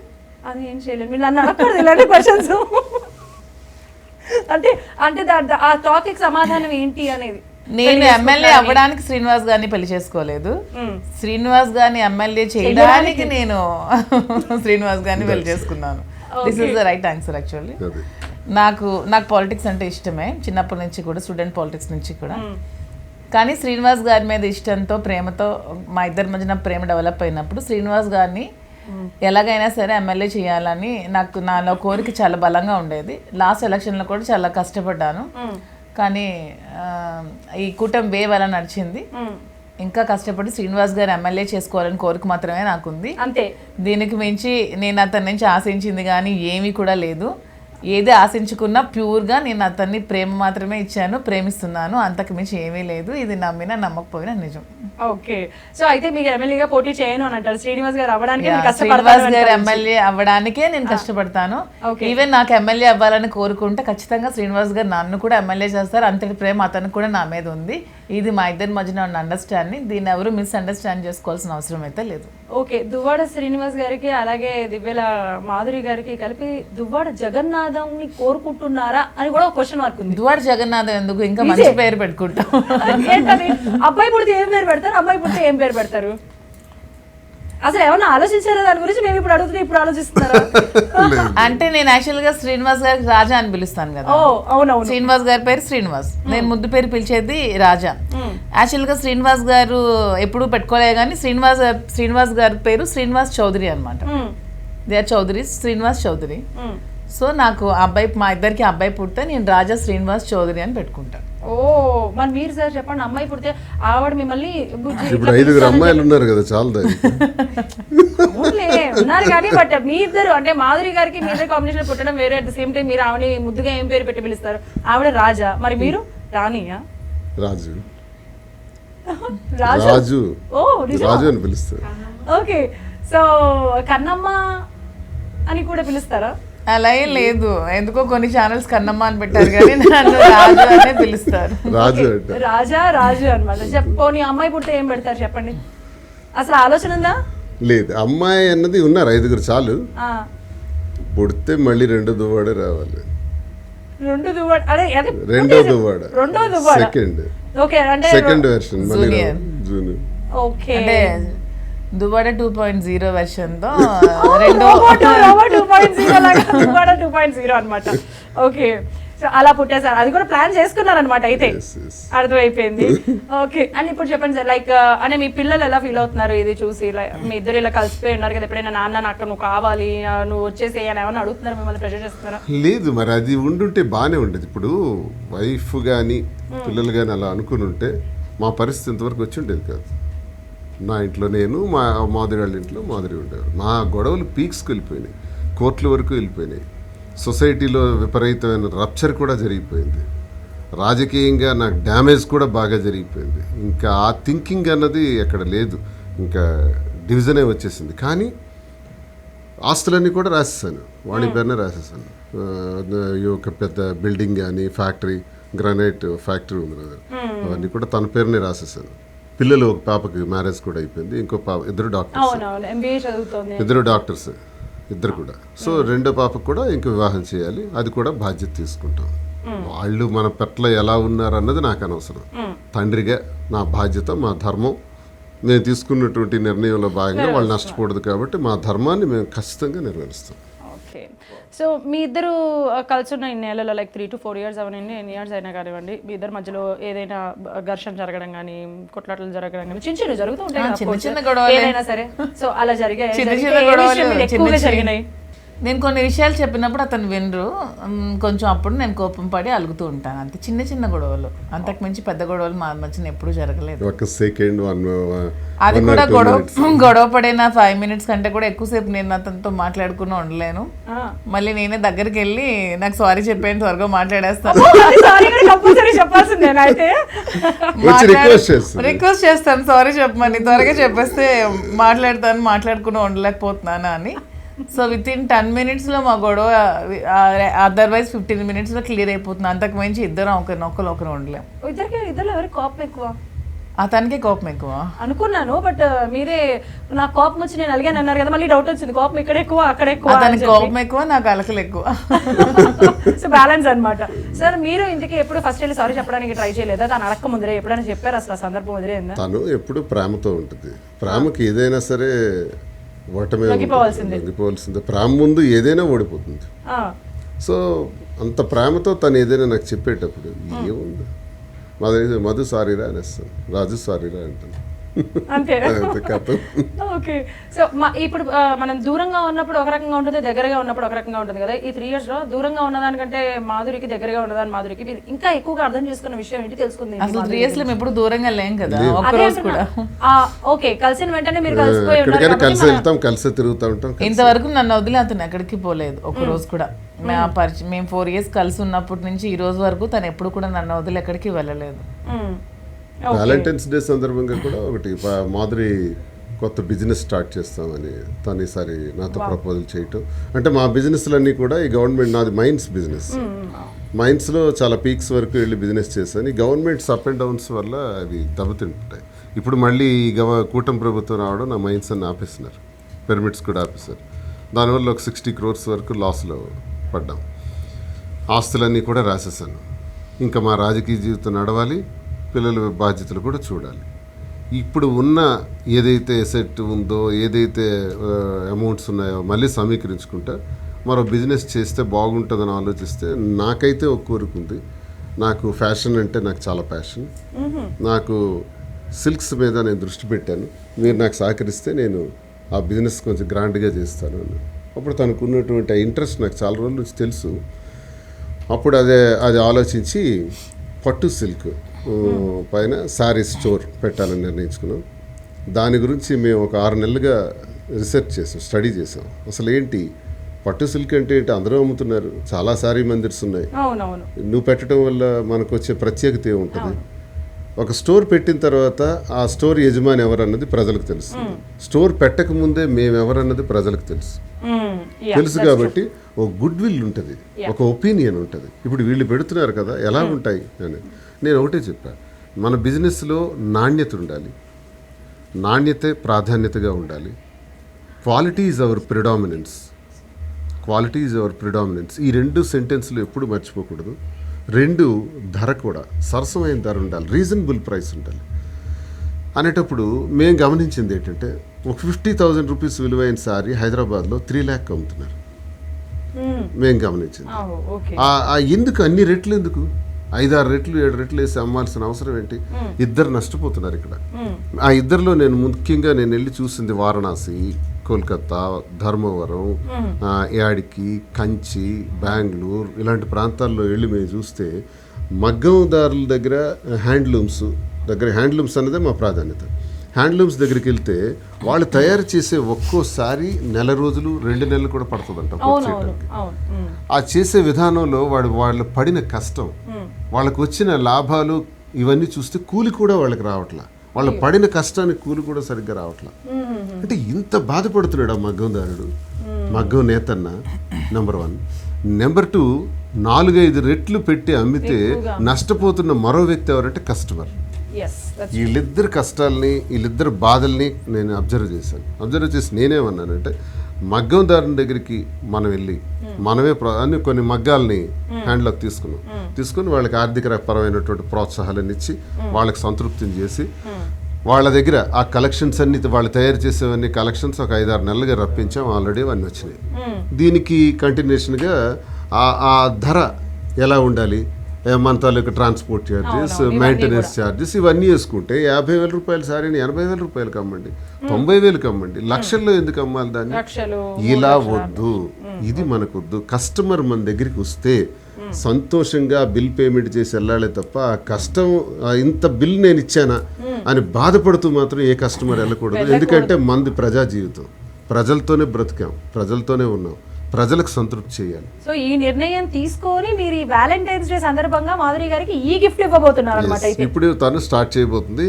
అది ఏం చేయలేదు. మీరు నన్ను అడగకూడదు ఇలాంటి క్వశ్చన్స్. అంటే ఆ టాపిక్ సమాధానం ఏంటి అనేది. నేను ఎమ్మెల్యే అవ్వడానికి శ్రీనివాస్ గారిని పెళ్లి చేసుకోలేదు. శ్రీనివాస్ గారిని ఎమ్మెల్యే చేయడానికి నేను శ్రీనివాస్ గారిని పెళ్లి చేసుకున్నాను. This is the right answer actually. నాకు పాలిటిక్స్ అంటే ఇష్టమే చిన్నప్పటి నుంచి కూడా, స్టూడెంట్ పాలిటిక్స్ నుంచి కూడా. కానీ శ్రీనివాస్ గారి మీద ఇష్టంతో, ప్రేమతో మా ఇద్దరి మధ్యన ప్రేమ డెవలప్ అయినప్పుడు శ్రీనివాస్ గారిని ఎలాగైనా సరే ఎమ్మెల్యే చేయాలని నాలో కోరిక చాలా బలంగా ఉండేది. లాస్ట్ ఎలక్షన్లో కూడా చాలా కష్టపడ్డాను. కానీ ఈ కూటమి వేవ్ అలా నడిచింది. ఇంకా కష్టపడి శ్రీనివాస్ గారు ఎమ్మెల్యే చేసుకోవాలని కోరిక మాత్రమే నాకుంది. అంతే. దీనికి మించి నేను అతని నుంచి ఆశించింది కానీ ఏమీ కూడా లేదు. ఏది ఆశించుకున్నా ప్యూర్గా నేను అతన్ని ప్రేమ మాత్రమే ఇచ్చాను, ప్రేమిస్తున్నాను. అంతకు మించి ఏమీ లేదు. ఇది నమ్మినా నమ్మకపోయినా నిజం. ఓకే. సో అయితే మీకు ఎమ్మెల్యేగా పోటీ చేయను అని అంటారు. శ్రీనివాస్ గారు అవ్వడానికి శ్రీనివాస్ గారు ఎమ్మెల్యే అవ్వడానికే నేను కష్టపడతాను. ఈవెన్ నాకు ఎమ్మెల్యే అవ్వాలని కోరుకుంటే ఖచ్చితంగా శ్రీనివాస్ గారు నన్ను కూడా ఎమ్మెల్యే చేస్తారు. అంతటి ప్రేమ అతనికి కూడా నా మీద ఉంది. ఇది మా ఇద్దరి మధ్యన ఉన్న అండర్స్టాండింగ్. దీన్ని ఎవరు మిస్అండర్స్టాండ్ చేసుకోవాల్సిన అవసరం అయితే లేదు. ఓకే. దువ్వాడ శ్రీనివాస్ గారికి అలాగే దివ్యల మాధురి గారికి కలిపి దువ్వాడ జగన్నాథంని కోరుకుంటున్నారా అని కూడా ఒక క్వశ్చన్ మార్క్ ఉంది. దువ్వాడ జగన్నాథం ఎందుకు? ఇంకా మంచి పేరు పెట్టుకుంటాం. ఏంటది? అబ్బాయి పుడితే ఏం పేరు పెడతారు, అమ్మాయి పుడితే ఏం పేరు పెడతారు? అసలు ఏమన్నా ఆలోచించారా దాని గురించి? మేము ఇప్పుడు అడుగుతున్నా, ఇప్పుడు ఆలోచిస్తున్నారా? అంటే నేను యాక్చువల్ గా శ్రీనివాస్ గారికి రాజా అని పిలుస్తాను కదా. అవునవును. శ్రీనివాస్ గారి పేరు శ్రీనివాస్, నేను ముద్దు పేరు పిలిచేది రాజా. యాక్చువల్ గా శ్రీనివాస్ గారు ఎప్పుడు పెట్టుకోలే కానీ శ్రీనివాస్ గారి పేరు శ్రీనివాస్ చౌదరి అనమాట. They are Chowdary, Srinivas Chowdary. So నాకు అబ్బాయి, మా ఇద్దరికి అబ్బాయి పుడితే నేను రాజా శ్రీనివాస్ చౌదరి అని పెట్టుకుంటాను. ఓ మరి మీరు సార్ చెప్పండి, అమ్మాయి పుడితే ఆవిడ మిమ్మల్ని ఇప్పుడు 5 అమ్మాయిలు ఉన్నారు కదా, చాలా ఉన్నారు కానీ బట్ మీ ఇద్దరు అంటే మాధురి గారికి మీ ఇద్దరు కాంబినేషన్ పుట్టడం వేరే. అట్ ద సేమ్ టైం మీరు ఆవిడ ముద్దుగా ఏం పేరు పెట్టి పిలుస్తారు? ఆవిడ రాజా, మరి మీరు రాణియా? రాజు. రాజు రాజు అని పిలుస్తారు. ఓకే. సో కన్నమ్మ అని కూడా పిలుస్తారా? అలా ఏం లేదు, ఎందుకో కొన్ని ఛానల్స్ కన్నమ్మ అని పెట్టారు కానీ నన్ను రాజు అనే పిలుస్తారు. రాజు అనమాట. పోనీ అమ్మాయి పుడితే ఏం పెడతారు చెప్పండి? అసలు ఆలోచన ఉందా? లేదు, అమ్మాయి అన్నది ఉన్నారు 5 చాలు. పుడితే మళ్ళీ 2 దువ్వాడే రావాలి. 2 దువ్వాడ? అదే రెండో దువ్వాడ. ఓకే. అంటే సెకండ్ వెర్షన్ జూనియర్. ఓకే. అంటే దువ్వాడ 2.0 వెర్షన్ తో దువ్వాడ 2.0 అనమాట. ఓకే. సో అలా పుట్టేసారు, అది కూడా ప్లాన్ చేసుకున్నారనమాట అయితే. అర్థమైపోయింది. ఓకే. అండ్ ఇప్పుడు చెప్పండి సార్, లైక్ అంటే మీ పిల్లలు ఎలా ఫీల్ అవుతున్నారు ఇది చూసి? మీ ఇద్దరు ఇలా కలిసిపోయి ఉన్నారు కదా, ఎప్పుడైనా నాన్న నాకు నువ్వు కావాలి, నువ్వు వచ్చేసి అని ఏమన్నా అడుగుతున్నారు, మిమ్మల్ని ప్రెషర్ చేస్తున్నారా? లేదు, మరి అది ఉండుంటే బాగానే ఉండేది. ఇప్పుడు వైఫ్ కానీ పిల్లలు కానీ అలా అనుకుని ఉంటే మా పరిస్థితి ఇంతవరకు వచ్చి ఉండేది కాదు. నా ఇంట్లో నేను, మా మాధురి వాళ్ళ ఇంట్లో మాధురి ఉండేవారు. మా గొడవలు పీక్స్కి వెళ్ళిపోయినాయి, కోర్టుల వరకు వెళ్ళిపోయినాయి. సొసైటీలో విపరీతమైన రప్చర్ కూడా జరిగిపోయింది. రాజకీయంగా నాకు డ్యామేజ్ కూడా బాగా జరిగిపోయింది. ఇంకా ఆ థింకింగ్ అన్నది ఎక్కడ లేదు, ఇంకా డివిజనే వచ్చేసింది. కానీ ఆస్తులన్నీ కూడా రాసేసాను, వాడి పేరునే రాసేసాను. ఒక పెద్ద బిల్డింగ్ కానీ ఫ్యాక్టరీ, గ్రానైట్ ఫ్యాక్టరీ ఉంది కదా, అవన్నీ కూడా తన పేరునే రాసేసాను. పిల్లలు, ఒక పాపకి మ్యారేజ్ కూడా అయిపోయింది, ఇంకో పాప, ఇద్దరు డాక్టర్స్ ఇద్దరు కూడా. సో రెండో పాపకు కూడా ఇంకో వివాహం చేయాలి, అది కూడా బాధ్యత తీసుకుంటాం. వాళ్ళు మన పట్ల ఎలా ఉన్నారు అన్నది నాకు అనవసరం. తండ్రిగా నా బాధ్యత, మా ధర్మం మేము తీసుకున్నటువంటి నిర్ణయంలో భాగంగా వాళ్ళు నష్టపోడదు కాబట్టి మా ధర్మాన్ని మేము ఖచ్చితంగా నెరవేరుస్తాం. ఓకే, సో మీ ఇద్దరు కలిసి ఉన్న ఇన్ని ఏళ్ళలో లైక్ 3 to 4 years అవనండి, ఎన్ని ఇయర్స్ అయినా కానివ్వండి, మీ ఇద్దరి మధ్యలో ఏదైనా ఘర్షణ జరగడం కానీ కొట్లాటలు జరగడం కానీ చిన్న చిన్న జరుగుతూ ఉంటాయి కదా, చిన్న course. చిన్న గొడవలే. ఏదైనా సరే, సో అలా జరిగాయి చిన్న జరిగితే చిన్న ఏ గొడవలు, విషయం మీద చిన్న ఎక్కువగా చిన్న- జరిగినాయి? నేను కొన్ని విషయాలు చెప్పినప్పుడు అతను వినరు, కొంచెం అప్పుడు నేను కోపం పడి అలుగుతూ ఉంటాను, అంతే. చిన్న చిన్న గొడవలు, అంతకు మించి పెద్ద గొడవలు మా మధ్యన ఎప్పుడూ జరగలేదు. ఒక సెకండ్ అది కూడా గొడవ పడిన 5 minutes కంటే కూడా ఎక్కువసేపు నేను అతనితో మాట్లాడుకుని ఉండలేను. మళ్ళీ నేనే దగ్గరికి వెళ్ళి నాకు సారీ చెప్పేయండి, త్వరగా మాట్లాడేస్తాను, కంపల్సరీ చెప్పాల్సిందేనా అయితే? రిక్వెస్ట్ చేస్తాను సారీ చెప్పమని, త్వరగా చెప్పేస్తే మాట్లాడుకుని ఉండలేకపోతున్నాను అని. సో విత్ ఇన్ 10 minutes లో మా గొడవ, అదర్వైజ్ 15 minutes లో క్లియర్ అయిపోతుంది. అంతకు మించి ఇద్దరం ఒకరు ఉండలేం. ఇద్దరు ఎవరికి కోపం ఎక్కువ? అతనికి కోపం ఎక్కువ అనుకున్నాను, బట్ మీరే నాకు కోపం వచ్చి నేను అలిగాను అన్నారు కదా, మళ్ళీ డౌట్ వచ్చింది కోపం ఇక్కడ ఎక్కువ అక్కడ ఎక్కువ. అతనికి కోపం ఎక్కువ, నాకు అలకలు ఎక్కువ. సో బ్యాలెన్స్ అన్నమాట. సార్ మీరు ఇంటికి ఎప్పుడు ఫస్ట్ వెళ్ళి సారీ చెప్పడానికి ట్రై చేయలేదా? తను అడక్క ముందరే ఎప్పుడైనా చెప్పారు? అసలు ఆ సందర్భం ఎదురైందా? తను ఎప్పుడు ప్రేమతో ఉంటుంది. ప్రేమకి ఏదైనా సరే ఓటమే లొంగిపోవాల్సిందే. ప్రేమ ముందు ఏదైనా ఓడిపోతుంది. సో అంత ప్రేమతో తను ఏదైనా నాకు చెప్పేటప్పుడు ఏముంది, మధు సారీరా అనేస్తాను, రాజు సారీరా అంటాను, అంతే. కథ. ఓకే, సో ఇప్పుడు మనం దూరంగా ఉన్నప్పుడు ఒక రకంగా ఉంటుంది, దగ్గరగా ఉన్నప్పుడు ఒక రకంగా ఉంటుంది కదా. ఈ 3 years లో దూరంగా ఉన్నదానికంటే మాధురికి, దగ్గరగా ఉన్నదాని మాధురికి మీరు ఇంకా ఎక్కువగా అర్థం చేసుకున్న విషయం ఏంటి తెలుసుకుంది? అసలు 3 years లో మేము ఎప్పుడు దూరంగా లేం కదా, ఒక రోజు కూడా. ఓకే, కలిసిన వెంటనే మీరు కలిసిపోయి ఎక్కడికైనా కలిసి వెళ్తాం, కలిసి తిరుగుతూ ఉంటాం. ఇంతవరకు నన్ను వదిలి అతను ఎక్కడికి పోలేదు ఒక రోజు కూడా. మేము 4 years కలిసి ఉన్నప్పటి నుంచి ఈ రోజు వరకు తను ఎప్పుడు కూడా నన్ను వదిలి ఎక్కడికి వెళ్ళలేదు. వ్యాలంటైన్స్ డే సందర్భంగా కూడా ఒకటి మాధురి కొత్త బిజినెస్ స్టార్ట్ చేస్తామని తను ఈసారి నాతో ప్రపోజల్ చేయటం. అంటే మా బిజినెస్లన్నీ కూడా ఈ గవర్నమెంట్, నాది మైన్స్ బిజినెస్, మైన్స్లో చాలా పీక్స్ వరకు వెళ్ళి బిజినెస్ చేశాను. ఈ గవర్నమెంట్స్ అప్ అండ్ డౌన్స్ వల్ల అవి దెబ్బతింటుంటాయి. ఇప్పుడు మళ్ళీ కూటమి ప్రభుత్వం రావడం నా మైన్స్ అన్ని ఆపేస్తున్నారు, పిరమిడ్స్ కూడా ఆపేశారు. దానివల్ల ఒక 60 crores వరకు లాస్లో పడ్డాం. ఆస్తులన్నీ కూడా రాసేసాను. ఇంకా మా రాజకీయ జీవితం నడవాలి, పిల్లల బాధ్యతలు కూడా చూడాలి. ఇప్పుడు ఉన్న ఏదైతే ఎసెట్ ఉందో, ఏదైతే అమౌంట్స్ ఉన్నాయో మళ్ళీ సమీకరించుకుంటా మరో బిజినెస్ చేస్తే బాగుంటుందని ఆలోచిస్తే నాకైతే ఒక కోరిక ఉంది. నాకు ఫ్యాషన్ అంటే నాకు చాలా ప్యాషన్. నాకు సిల్క్స్ మీద నేను దృష్టి పెట్టాను. మీరు నాకు సహకరిస్తే నేను ఆ బిజినెస్ కొంచెం గ్రాండ్గా చేస్తాను అని. అప్పుడు తనకున్నటువంటి ఆ ఇంట్రెస్ట్ నాకు చాలా రోజుల నుంచి తెలుసు. అప్పుడు అది ఆలోచించి పట్టు సిల్క్ పైన శారీ స్టోర్ పెట్టాలని నిర్ణయించుకున్నాం. దాని గురించి మేము ఒక 6 నెలలుగా రీసెర్చ్ చేసాం, స్టడీ చేసాం. అసలు ఏంటి పట్టు సిల్క్ అంటే ఏంటి, అందరూ అమ్ముతున్నారు, చాలా శారీ మందిర్స్ ఉన్నాయి. నువ్వు పెట్టడం వల్ల మనకు వచ్చే ప్రత్యేకత ఏముంటుంది? ఒక స్టోర్ పెట్టిన తర్వాత ఆ స్టోర్ యజమాని ఎవరన్నది ప్రజలకు తెలుసు. స్టోర్ పెట్టక ముందే మేము ఎవరన్నది ప్రజలకు తెలుసు కాబట్టి ఒక గుడ్ విల్ ఉంటుంది, ఒక ఒపీనియన్ ఉంటుంది. ఇప్పుడు వీళ్ళు పెడుతున్నారు కదా, ఎలా ఉంటాయి అని నేను ఒకటే చెప్పాను. మన బిజినెస్లో నాణ్యత ఉండాలి, నాణ్యతే ప్రాధాన్యతగా ఉండాలి. Quality is our predominance, quality is our predominance. ఈ 2 సెంటెన్స్లు ఎప్పుడు మర్చిపోకూడదు. 2 ధర కూడా సరసమైన ధర ఉండాలి, రీజనబుల్ ప్రైస్ ఉండాలి అనేటప్పుడు మేము గమనించింది ఏంటంటే, ఒక 50,000 రూపీస్ విలువైన సారీ హైదరాబాద్లో 3 lakh అమ్ముతున్నారు. మేము గమనించింది. ఎందుకు అన్ని రెట్లు, ఎందుకు 5-6 రెట్లు 7 రెట్లు వేసి అమ్మాల్సిన అవసరం ఏంటి? ఇద్దరు నష్టపోతున్నారు ఇక్కడ. ఆ ఇద్దరిలో నేను ముఖ్యంగా వెళ్ళి చూసింది వారణాసి, కోల్కతా, ధర్మవరం, యాడికి, కంచి, బెంగళూరు ఇలాంటి ప్రాంతాల్లో వెళ్ళి మేము చూస్తే మగ్గందారుల దగ్గర హ్యాండ్లూమ్స్ అన్నదే మా ప్రాధాన్యత. హ్యాండ్లూమ్స్ దగ్గరికి వెళ్తే వాళ్ళు తయారు చేసే ఒక్కోసారి 1 రోజులు 2 నెలలు కూడా పడుతుందంట. ఆ చేసే విధానంలో వాళ్ళు పడిన కష్టం, వాళ్ళకు వచ్చిన లాభాలు ఇవన్నీ చూస్తే కూలి కూడా వాళ్ళకి రావట్లా, వాళ్ళు పడిన కష్టానికి కూలి కూడా సరిగ్గా రావట్లా. అంటే ఇంత బాధపడుతున్నాడు ఆ మగ్గందారుడు, మగ్గం నేతన్న. నెంబర్ 1. నెంబర్ 2, 4-5 రెట్లు పెట్టి అమ్మితే నష్టపోతున్న మరో వ్యక్తి ఎవరంటే కస్టమర్. వీళ్ళిద్దరు కష్టాలని, వీళ్ళిద్దరు బాధల్ని నేను అబ్జర్వ్ చేసి నేనేమన్నానంటే, మగ్గందారుని దగ్గరికి మనం వెళ్ళి మనమే కొన్ని మగ్గాల్ని హ్యాండ్లోకి తీసుకుని వాళ్ళకి ఆర్థిక పరమైనటువంటి ప్రోత్సాహాలను ఇచ్చి వాళ్ళకి సంతృప్తిని చేసి వాళ్ళ దగ్గర ఆ కలెక్షన్స్ అన్ని వాళ్ళు తయారు చేసేవన్నీ కలెక్షన్స్ ఒక 5-6 నెలలుగా రప్పించాం, ఆల్రెడీ అవన్నీ వచ్చినాయి. దీనికి కంటిన్యూషన్గా ఆ ధర ఎలా ఉండాలి, మన తాలూకు ట్రాన్స్పోర్ట్ ఛార్జెస్, మెయింటెనెన్స్ ఛార్జెస్ ఇవన్నీ వేసుకుంటే 50,000 రూపాయల సారీని 80,000 రూపాయలకి అమ్మండి, 90,000కి అమ్మండి, లక్షల్లో ఎందుకు అమ్మాలి దాన్ని? ఇలా వద్దు, ఇది మనకొద్దు. కస్టమర్ మన దగ్గరికి వస్తే సంతోషంగా బిల్ పేమెంట్ చేసి వెళ్ళాలి తప్ప ఆ కష్టం ఇంత బిల్ నేను ఇచ్చానా అని బాధపడుతూ మాత్రం ఏ కస్టమర్ వెళ్ళకూడదు. ఎందుకంటే మంది ప్రజా జీవితం, ప్రజలతోనే బ్రతికాం, ప్రజలతోనే ఉన్నాం, ప్రజలకు సంతృప్తి చేయాలి. సో ఈ నిర్ణయం తీసుకొని మీరు ఈ వ్యాలంటైన్స్ డే సందర్భంగా మాధురి గారికి ఈ గిఫ్ట్ ఇవ్వబోతున్నారు అనమాట. ఇప్పుడు తను స్టార్ట్ చేయబోతుంది.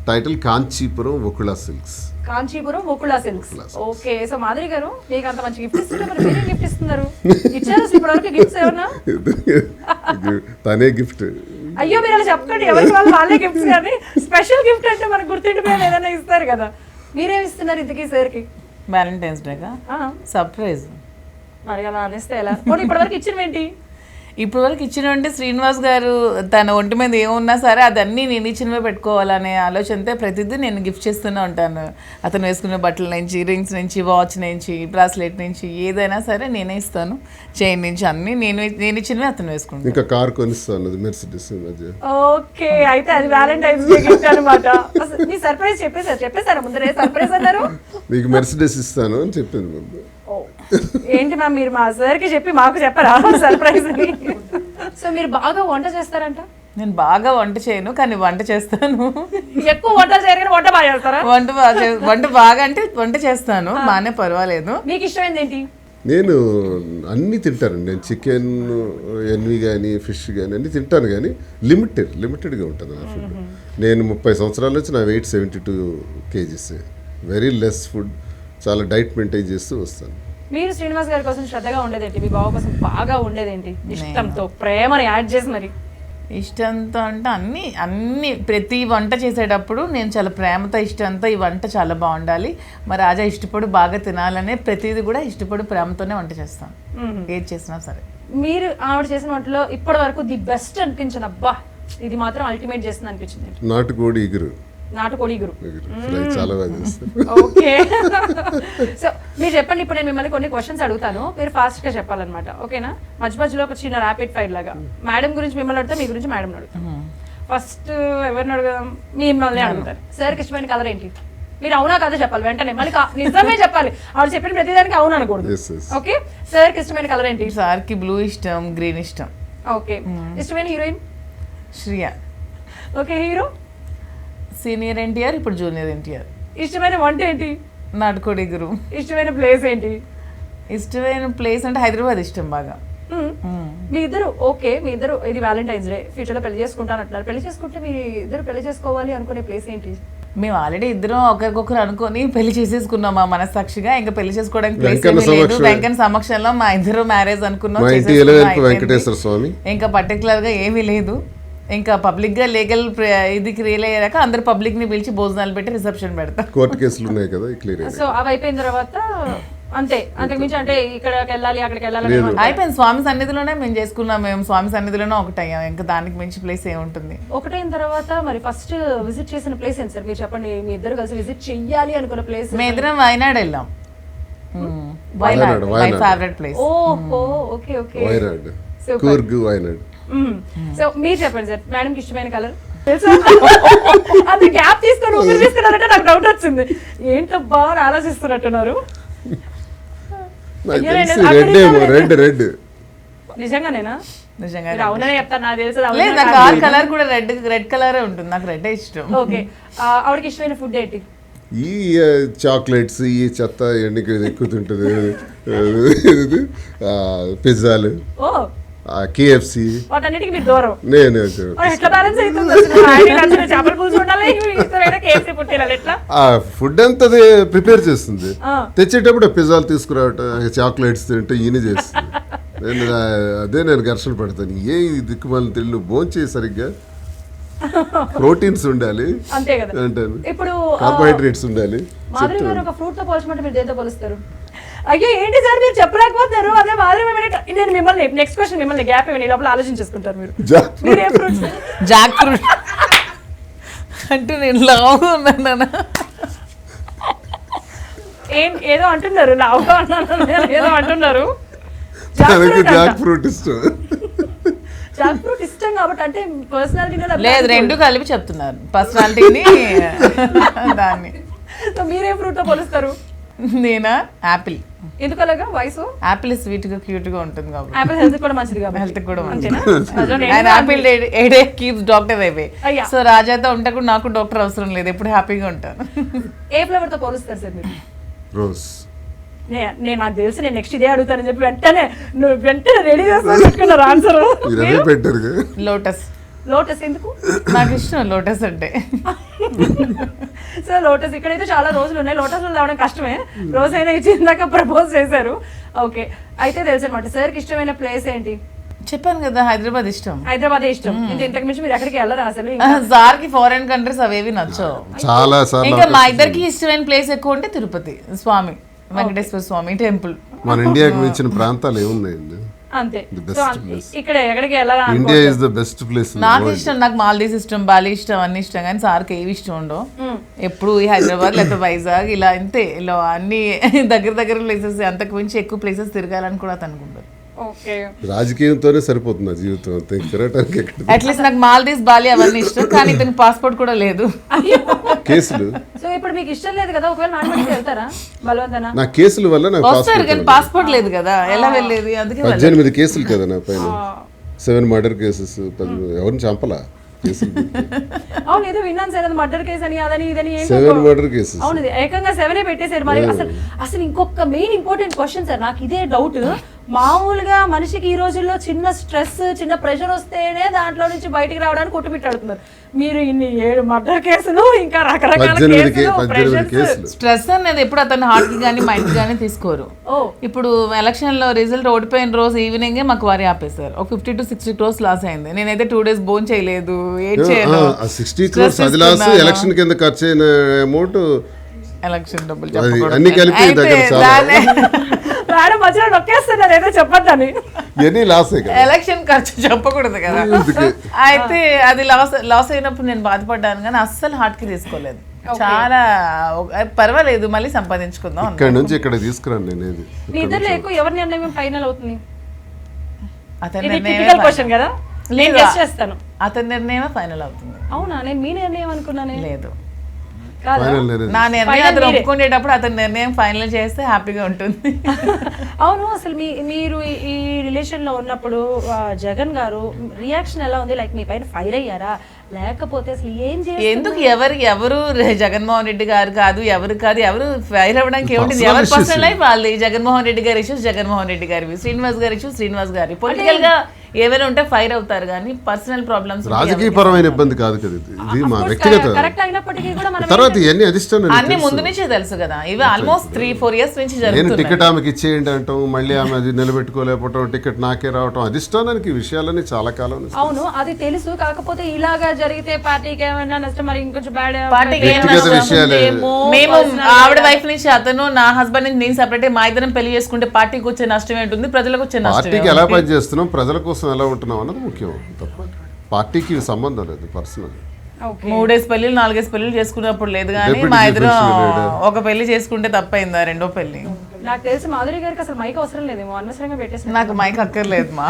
Title Kanchipuram Vakula silks. Kanchipuram Vakula silks. Okay, so Madhuri garu మీకు అంత మంచి గిఫ్ట్ ఇస్తుంటే మరి మీరేం గిఫ్ట్ ఇస్తున్నారు? ఇచ్చారు ఇప్పటివరకు గిఫ్ట్స్ ఏమన్నా? తనే గిఫ్ట్. అయ్యో మీరు అలా చెప్పండి, ఎవరికి వాళ్ళు వాళ్ళే గిఫ్ట్స్, కానీ స్పెషల్ గిఫ్ట్ అంటే మనకు గుర్తుండిపోయేది ఏదైనా ఇస్తారు కదా. మీరేమి ఇస్తున్నారు ఇంతకీ సార్కి? వ్యాలంటైన్స్ డేగా సర్ప్రైజ్. మరి అలా అనేస్తే ఎలా? ఇప్పటివరకు ఇచ్చినవేంటి? ఇప్పుడు వరకు ఇచ్చినవంటే శ్రీనివాస్ గారు తన ఒంటి మీద ఏమున్నా సరే అదన్నీ నేను ఇచ్చినవే పెట్టుకోవాలనే ఆలోచనతో ప్రతిదీ నేను గిఫ్ట్ చేస్తూనే ఉంటాను. అతను వేసుకునే బట్టల నుంచి, రింగ్స్ నుంచి, వాచ్ నుంచి, బ్రాస్లెట్ నుంచి ఏదైనా సరే నేనే ఇస్తాను. చైన్ నుంచి అన్ని నేను ఇచ్చినవే అతను వేసుకుంటాను. ఇంకా కార్ కొనిస్తాను, మెర్సిడెస్. ఓకే, అయితే అది వ్యాలంటైన్స్ డే గిఫ్ట్ అన్నమాట. మీ సర్ప్రైజ్ చెప్పేశారా ముందరే? సర్ప్రైజ్ అన్నారు, మీకు మెర్సిడెస్ ఇస్తాను అని చెప్పింది ముందు. ఏంటి మ్యామ్, మీరు మా సార్కి చెప్పి మాకు చెప్పరా సర్ప్రైజ్ అని? సో మీరు బాగా వంట చేస్తారంట? నేను బాగా వంట చేయను, కానీ వంట చేస్తాను. ఎక్కువ వంట చేయరు కానీ వంట బాగా చేస్తారా? వంట బాగా అంటే వంట చేస్తాను, బాగానే పర్వాలేదు. మీకు ఇష్టమైంది ఏంటి? నేను అన్నీ తింటానండి. నేను చికెన్, ఎన్వి కానీ, ఫిష్ కానీ అన్నీ తింటాను, కానీ లిమిటెడ్గా ఉంటుంది నా ఫుడ్. నేను 30 సంవత్సరాల నుంచి నా weight 72 kgs. Very less food, చాలా డైట్ మెయింటైన్ చేస్తూ వస్తాను. మీరు శ్రీనివాస్ గారి కోసం శ్రద్ధగా ఉండేదేంటి? మీ బావ కోసం బాగా ఉండేదేంటి? ఇష్టంతో ప్రేమని యాడ్ చేసి మరి ఇష్టంతో అంటే అన్ని ప్రతి వంట చేసేటప్పుడు నేను చాలా ప్రేమతో ఇష్టంతో ఈ వంట చాలా బాగుండాలి, మా రాజా ఇష్టపడి బాగా తినాలనే ప్రతిదీ కూడా ఇష్టపడి ప్రేమతోనే వంట చేస్తాను, ఏది చేసినా సరే. మీరు ఆవిడ చేసిన వంటలో ఇప్పటి వరకు ది బెస్ట్ అనిపించింది, అబ్బా ఇది మాత్రం అల్టిమేట్ చేస్తుంది అనిపించింది? నాటుకోడి ఇగురు. నాటుకోడి ఇగురు చాలా బాగా చేస్తాను. ఓకే, సో మీరు చెప్పండి. ఇప్పుడు నేను మిమ్మల్ని కొన్ని క్వశ్చన్స్ అడుగుతాను, మీరు ఫాస్ట్ గా చెప్పాలన్నమాట, ఓకేనా? మధ్యలో ఒక చిన్న ర్యాపిడ్ ఫైర్ లాగా. మేడం గురించి మిమ్మల్ని అడుగుతా, మీ గురించి మేడం అడుగుతాను. ఫస్ట్ ఎవరిని అడుగుదాం? మిమ్మల్ని అడుగుతారు. సార్కి ఇష్టమైన కలర్ ఏంటి? మీరు అవునా కదా చెప్పాలి వెంటనే, మళ్ళీ నిజమే చెప్పాలి. ఆవిడ చెప్పిన ప్రతిదానికి అవును అనకూడదు. ఓకే, సార్కి ఇష్టమైన కలర్ ఏంటి? సార్కి బ్లూ ఇష్టం, గ్రీన్ ఇష్టం. ఓకే, ఇష్టమైన heroine? Shriya. Okay, hero? Senior NTR, ఇప్పుడు జూనియర్ ఎన్టీఆర్. ఇష్టమైన వంట ఏంటి? నాటుకోడి గురు. ఇష్టమైన ప్లేస్ ఏంటి? ఇష్టమైన ప్లేస్ అంటే హైదరాబాద్ ఇష్టం బాగా. మీ ఇద్దరు ఓకే, మీ ఇద్దరు ఇది వ్యాలంటైన్స్ డే ఫ్యూచర్ లో పెళ్లి చేసుకుంటాను అంటున్నారు. పెళ్లి చేసుకుంటే మీ ఇద్దరు పెళ్లి చేసుకోవాలి అనుకునే ప్లేస్ ఏంటి? మేము ఆల్రెడీ ఇద్దరం ఒకరికొకరు అనుకొని పెళ్లి చేసేసుకున్నాం మా మనస్సాక్షిగా. ఇంకా పెళ్లి చేసుకోవడానికి ప్లేస్ ఏమీ లేదు. వెంకన్న సమక్షంలో మా ఇద్దరు మ్యారేజ్ అనుకున్నాం, ఇంకా పర్టికులర్ గా ఏమీ లేదు. ఇంకా పబ్లిక్ గా లీగల్ ఇది క్లియర్ అయ్యాక అందరు పబ్లిక్ ని పిలిచి భోజనాలు పెట్టి రిసెప్షన్ పెడతాం. కోర్టు కేసులు ఉన్నాయి కదా, సో అవి అయిపోయిన తర్వాత అంతే, అంతకుమించి అంటే ఇక్కడికి వెళ్ళాలి అక్కడికి వెళ్ళాలి అయిపోయింది. స్వామి సన్నిధిలోనే మేము చేసుకున్నాం, మేము స్వామి సన్నిధిలోనే ఒకటయ్యాం, ఇంకా దానికి మించి ప్లేస్ ఏముంటుంది. ఒకటైన తర్వాత మరి ఫస్ట్ విజిట్ చేసిన ప్లేస్ ఏంటి సార్? మీరు చెప్పండి, మీ ఇద్దరు కలిసి విజిట్ చెయ్యాలి అనుకున్న ప్లేస్. మేము ఇద్దరం వయనాడ్ వెళ్ళాం. Wayanad my favourite place. ఓహో, okay okay, Wayanad, Coorg, Wayanad. So మీరు చెప్పండి సార్, మేడం కి ఇష్టమైన కలర్? అది గ్యాప్ తీసుకున్నారంటే నాకు డౌట్ వచ్చింది, ఏంటబ్బా అని ఆలోచిస్తున్నట్టున్నారు. రెడ్. నిజంగానేనా? నిజంగా అవుననే చెప్తాను, నాకు తెలుసు. నాకు కలర్ కూడా రెడ్ కలరే ఉంటుంది, నాకు రెడ్ ఇష్టం. ఓకే, ఆవిడకి ఇష్టమైన ఫుడ్ ఏంటి? ఈ చాక్లెట్స్, ఈ చెత్త ఎన్నిక ఎక్కువ తింటుంది, పిజ్జాలు, KFC, వాటన్నిటికి మీరు దూరం. నేను ఎట్లా బ్యాలెన్స్ అవుతుంది? చేపల పులుసు ఉండాలి, KFC ఫుడ్ తినాలి, ఎట్లా? ఫుడ్ అంతా ప్రిపేర్ చేస్తుంది, తెచ్చేటప్పుడు పిజ్జాలు తీసుకురావటం, చాక్లెట్స్ తింటే ఈయన చేస్తుంది. నేను ఘర్షణ పడతాను, ఏ దిక్కుమాలని తెలియదు, భోంచేయి సరిగ్గా, ప్రోటీన్స్ ఉండాలి, అంతే కదా. అంటాను, ఇప్పుడు కార్బోహైడ్రేట్స్ ఉండాలి. మాధురి గారు ఒక ఫ్రూట్ తో పోల్చమంటే మీరు దేంతో పోలుస్తారు? అయ్యో ఏంటి సార్ మీరు చెప్పలేకపోతారు? అదే మాధురి నేను మిమ్మల్ని నెక్స్ట్ క్వశ్చన్ మిమ్మల్ని గ్యాప్ ఇవ్వండి, లోపల ఆలోచించేసుకుంటారు మీరు. Jack fruit. అంటే నేను లావుగా ఉన్నాను. ఏదో అంటున్నారు, లావుగా ఉన్నాను ఏదో అంటున్నారు. జాక్ ఫ్రూట్ ఇష్టం. జాక్ ఫ్రూట్ ఇష్టం కాబట్టి అంటే పర్సనాలిటీ లేదు, రెండు కలిపి చెప్తున్నారు, పర్సనాలిటీని దాన్ని. సో మీరే ఫ్రూట్ తో పోలుస్తారు? నేనా యాపిల్. ఎందుకు అలాగా వయసు? యాపిల్ స్వీట్ గా క్యూట్ గా ఉంటుంది కాబట్టి. యాపిల్ హెల్త్ కూడా మంచిది కాబట్టి. హెల్త్ కూడా అంతేనా? And Apple A keeps doctor away. అయ్యా. సో రాజాతో ఉంటే కూడా నాకు డాక్టర్ అవసరం లేదు, ఎప్పుడు హ్యాపీగా ఉంటాను. ఏ ఫ్లేవర్ తో పోలుస్తారు సార్ మీరు? రోజ్. నేను నాకు తెలిసి నేను నెక్స్ట్ ఇదే అడుగుతానని చెప్పి వెంటనే రెడీ చేస్తాను ఆన్సర్. పెట్టారు. లోటస్. లోటస్ ఎందుకు? నాకు ఇష్టం లోటస్ అంటే. సో లోటస్ ఇక్కడైతే చాలా రోజులు ఉన్నాయి, లోటస్ లో రావడం కష్టమే. రోజు అయినా ఇచ్చిందాక ప్రపోజ్ చేశారు. ఓకే, అయితే తెలుసు అనమాట. సార్కి ఇష్టమైన ప్లేస్ ఏంటి? చెప్పాను కదా, హైదరాబాద్ ఇష్టం. హైదరాబాద్ ఇష్టం. ఇంతకు మించి మీరు ఎక్కడికి వెళ్ళరా అసలు? సార్ కి ఫారెన్ కంట్రీస్ అవేవి నచ్చవు. చాలా ఇంకా మా ఇద్దరికి ఇష్టమైన ప్లేస్ ఎక్కువ ఉంటే తిరుపతి స్వామి వెంకటేశ్వర స్వామి టెంపుల్. మన ఇండియాకి మించిన ప్రాంతాలు ఏమున్నాయండి? అంతే. సో ఇక్కడ ఎక్కడికి వెళ్ళాలా? India is the best place. నాకు ఇష్టం, నాకు మాల్దీవ్స్ ఇష్టం, బాలి ఇష్టం, అన్ని ఇష్టం. కానీ సార్కి ఏవి ఇష్టం ఉండవు. ఎప్పుడు ఈ హైదరాబాద్ లేకపోతే వైజాగ్ ఇలా అంతే, ఇలా అన్ని దగ్గర దగ్గర ప్లేసెస్, అంతకు మించి ఎక్కువ ప్లేసెస్ తిరగాలని కూడా అనుకుంటారు. ఓకే, రాజకీయంతోనే సరిపోతుంది జీవితం అంతే, తిరగటానికి అట్లీస్ట్ నాకు మాల్దీవ్స్ బాలి అవన్నీ ఇష్టం, కానీ ఇతనికి పాస్పోర్ట్ కూడా లేదు. కేసులు. సో ఇప్పుడు మీకు ఇష్టం లేదు కదా, ఒకవేళ నాన్నకి వెళ్తారా బలవంతనా? నా కేసుల వల్ల నాకు వస్తారు కానీ పాస్పోర్ట్ లేదు కదా, ఎలా వెళ్ళేది? అందుకే 18 కేసులు కదా నా పైన, 7 మర్డర్ కేసెస్, ఎవరిని చంపలా కేసులు. అవును, ఏదో విన్నాను సార్, అది మర్డర్ కేసు అని అదని ఇదని. 7 మర్డర్ కేసెస్. అవును, ఏకంగా 7 పెట్టేశారు. మరి అసలు ఇంకొక మెయిన్ ఇంపార్టెంట్ క్వశ్చన్ సార్, నాకు ఇదే డౌట్. మామూలుగా మనిషికి ఈ రోజుల్లో చిన్న స్ట్రెస్, చిన్న ప్రెషర్ వస్తేనే దాంట్లో నుంచి బయటికి రావడానికి కొట్టుమిట్టాడుతున్నారు. మీరు ఇన్ని 7 మర్డర్ కేసులు, ఇంకా రకరకాల కేసులు. స్ట్రెస్ అనేది ఎప్పుడు అతను హార్ట్ కి కానీ మైండ్ కానీ తీసుకోరు. ఇప్పుడు ఎలక్షన్ లో రిజల్ట్ ఓడిపోయిన రోజు ఈవినింగ్ మాకు వారి ఆపేశారు. ఒక 50 to 60 crores లాస్ అయింది. నేనైతే 2 days బోన్ చేయలేదు, ఏడ్ చేయలేదు. 60 crores అది లాస్. ఎలక్షన్ కింద ఖర్చు అయిన అమౌంట్, ఎలక్షన్ డబ్బులు అన్ని కలిపి మేడం మధ్యలో నొక్కేస్తున్నారు ఏదో చెప్పొద్దని. ఎలక్షన్ ఖర్చు చెప్పకూడదు కదా. అయితే అది లాస్ అయినప్పుడు నేను బాధపడ్డాను, కానీ అస్సలు హార్ట్ కి తీసుకోలేదు. చాలా పర్వాలేదు, మళ్ళీ సంపాదించుకుందాం. ఇక్కడ నుంచి ఇక్కడ తీసుకురాను నేను. మీ ఇద్దరు ఎక్కువ ఎవరి నిర్ణయం ఫైనల్ అవుతుంది? అతని నిర్ణయమే ఫైనల్ అవుతుంది. అవునా? నేను మీ నిర్ణయం అనుకున్నానే. లేదు, నా నిర్ణయం అతను ఒప్పుకునేటప్పుడు అతని నిర్ణయం ఫైనల్ చేస్తే హ్యాపీగా ఉంటుంది. అవును, అసలు మీరు ఈ రిలేషన్ లో ఉన్నప్పుడు జగన్ గారు రియాక్షన్ ఎలా ఉంది? లైక్ మీ పైన ఫైర్ అయ్యారా, లేకపోతే అసలు ఏం చేయాలి? ఎందుకు ఎవరు జగన్మోహన్ రెడ్డి గారు కాదు, ఎవరు ఫైర్ అవ్వడానికి ఏముంటుంది? ఎవరి పర్సనల్ లైఫ్ వాళ్ళు. జగన్మోహన్ రెడ్డి గారి ఇష్యూస్ జగన్మోహన్ రెడ్డి గారివి, శ్రీనివాస్ గారి ఇష్యూస్ శ్రీనివాస్ గారి. పొలిటికల్ గా ఏమైనా ఉంటే ఫైర్ అవుతారు, కానీ పర్సనల్ ప్రాబ్లమ్స్, రాజకీయ పరమైన ఇబ్బంది కాదు కదా ఇది, మా వ్యక్తిగత. కరెక్ట్ అయినప్పటికీ కూడా తర్వాత ఇవన్నీ అధిష్టానం అన్ని ముందు నుంచే తెలుసు కదా. ఇవి ఆల్మోస్ట్ 3-4 years నుంచి జరుగుతుంది. నేను టికెట్ ఆమెకి ఇచ్చేయండి అంటాం, మళ్ళీ ఆమె అది నిలబెట్టుకోలేకపోవటం, టికెట్ నాకే రావటం, అధిష్టానానికి విషయాలని చాలా కాలం. అవును, అది తెలుసు. కాకపోతే ఇలాగా జరిగితే పార్టీకి ఏమైనా నష్టం, మరి ఇంకొంచెం బ్యాడ్ మేము ఆవిడ వైఫ్ నుంచి అతను, నా హస్బెండ్ నుంచి నేను సెపరేట్, మా ఇద్దరం పెళ్లి చేసుకుంటే పార్టీకి వచ్చే నష్టం ఏంటుంది, ప్రజలకు వచ్చే నష్టం, పార్టీకి ఎలా పనిచేస్తున్నాం, ప్రజల కోసం ఎలా ఉంటున్నాం అన్నది ముఖ్యం తప్ప పార్టీకి సంబంధం లేదు. పర్సనల్ 3 పెళ్లి 4 పెళ్లి చేసుకున్నప్పుడు లేదు, కానీ మా ఇద్దరు ఒక పెళ్లి చేసుకుంటే తప్పైందా 2వ పెళ్లి? నాకు తెలిసి మాధురి గారికి అసలు మైక్ అవసరం లేదేమో, అనవసరంగా పెట్టేసి. నాకు మైక్ అక్కర్లేదు. మా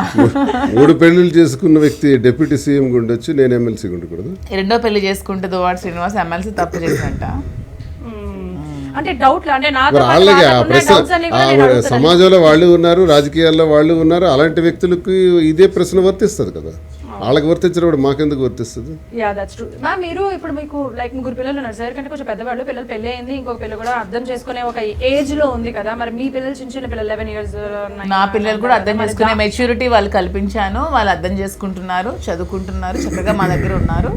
3 పెళ్లిళ్ళు చేసుకున్న వ్యక్తి డిప్యూటీ సీఎం ఉండొచ్చు, నేను ఎమ్మెల్సీ ఉండకూడదు. 2వ పెళ్లి చేసుకుంటే దువ్వాడ శ్రీనివాస్ ఎమ్మెల్సీ తప్పు చేసినట్ట. అంటే డౌట్, అంటే సమాజంలో వాళ్ళు ఉన్నారు, రాజకీయాల్లో వాళ్ళు ఉన్నారు, అలాంటి వ్యక్తులకు ఇదే ప్రశ్న వర్తిస్తుంది కదా. వాళ్ళకి వర్తించినప్పుడు మాకెందుకు వర్తిస్తుంది? మీరు ఇప్పుడు మీకు లైక్ 3 పిల్లలు ఉన్నారు సార్, కంటే కొంచెం పెద్దవాళ్ళు, పిల్లలు పెళ్లి అయింది, ఇంకొక పిల్లలు కూడా అర్థం చేసుకునే ఒక ఏజ్ లో ఉంది కదా. మరి మీ పిల్లలు చిన్న పిల్లలు 11 years, నా పిల్లలు కూడా అర్థం చేసుకునే మెచ్యూరిటీ వాళ్ళు కల్పించాను. వాళ్ళు అర్థం చేసుకుంటున్నారు, చదువుకుంటున్నారు, చక్కగా మా దగ్గర ఉన్నారు,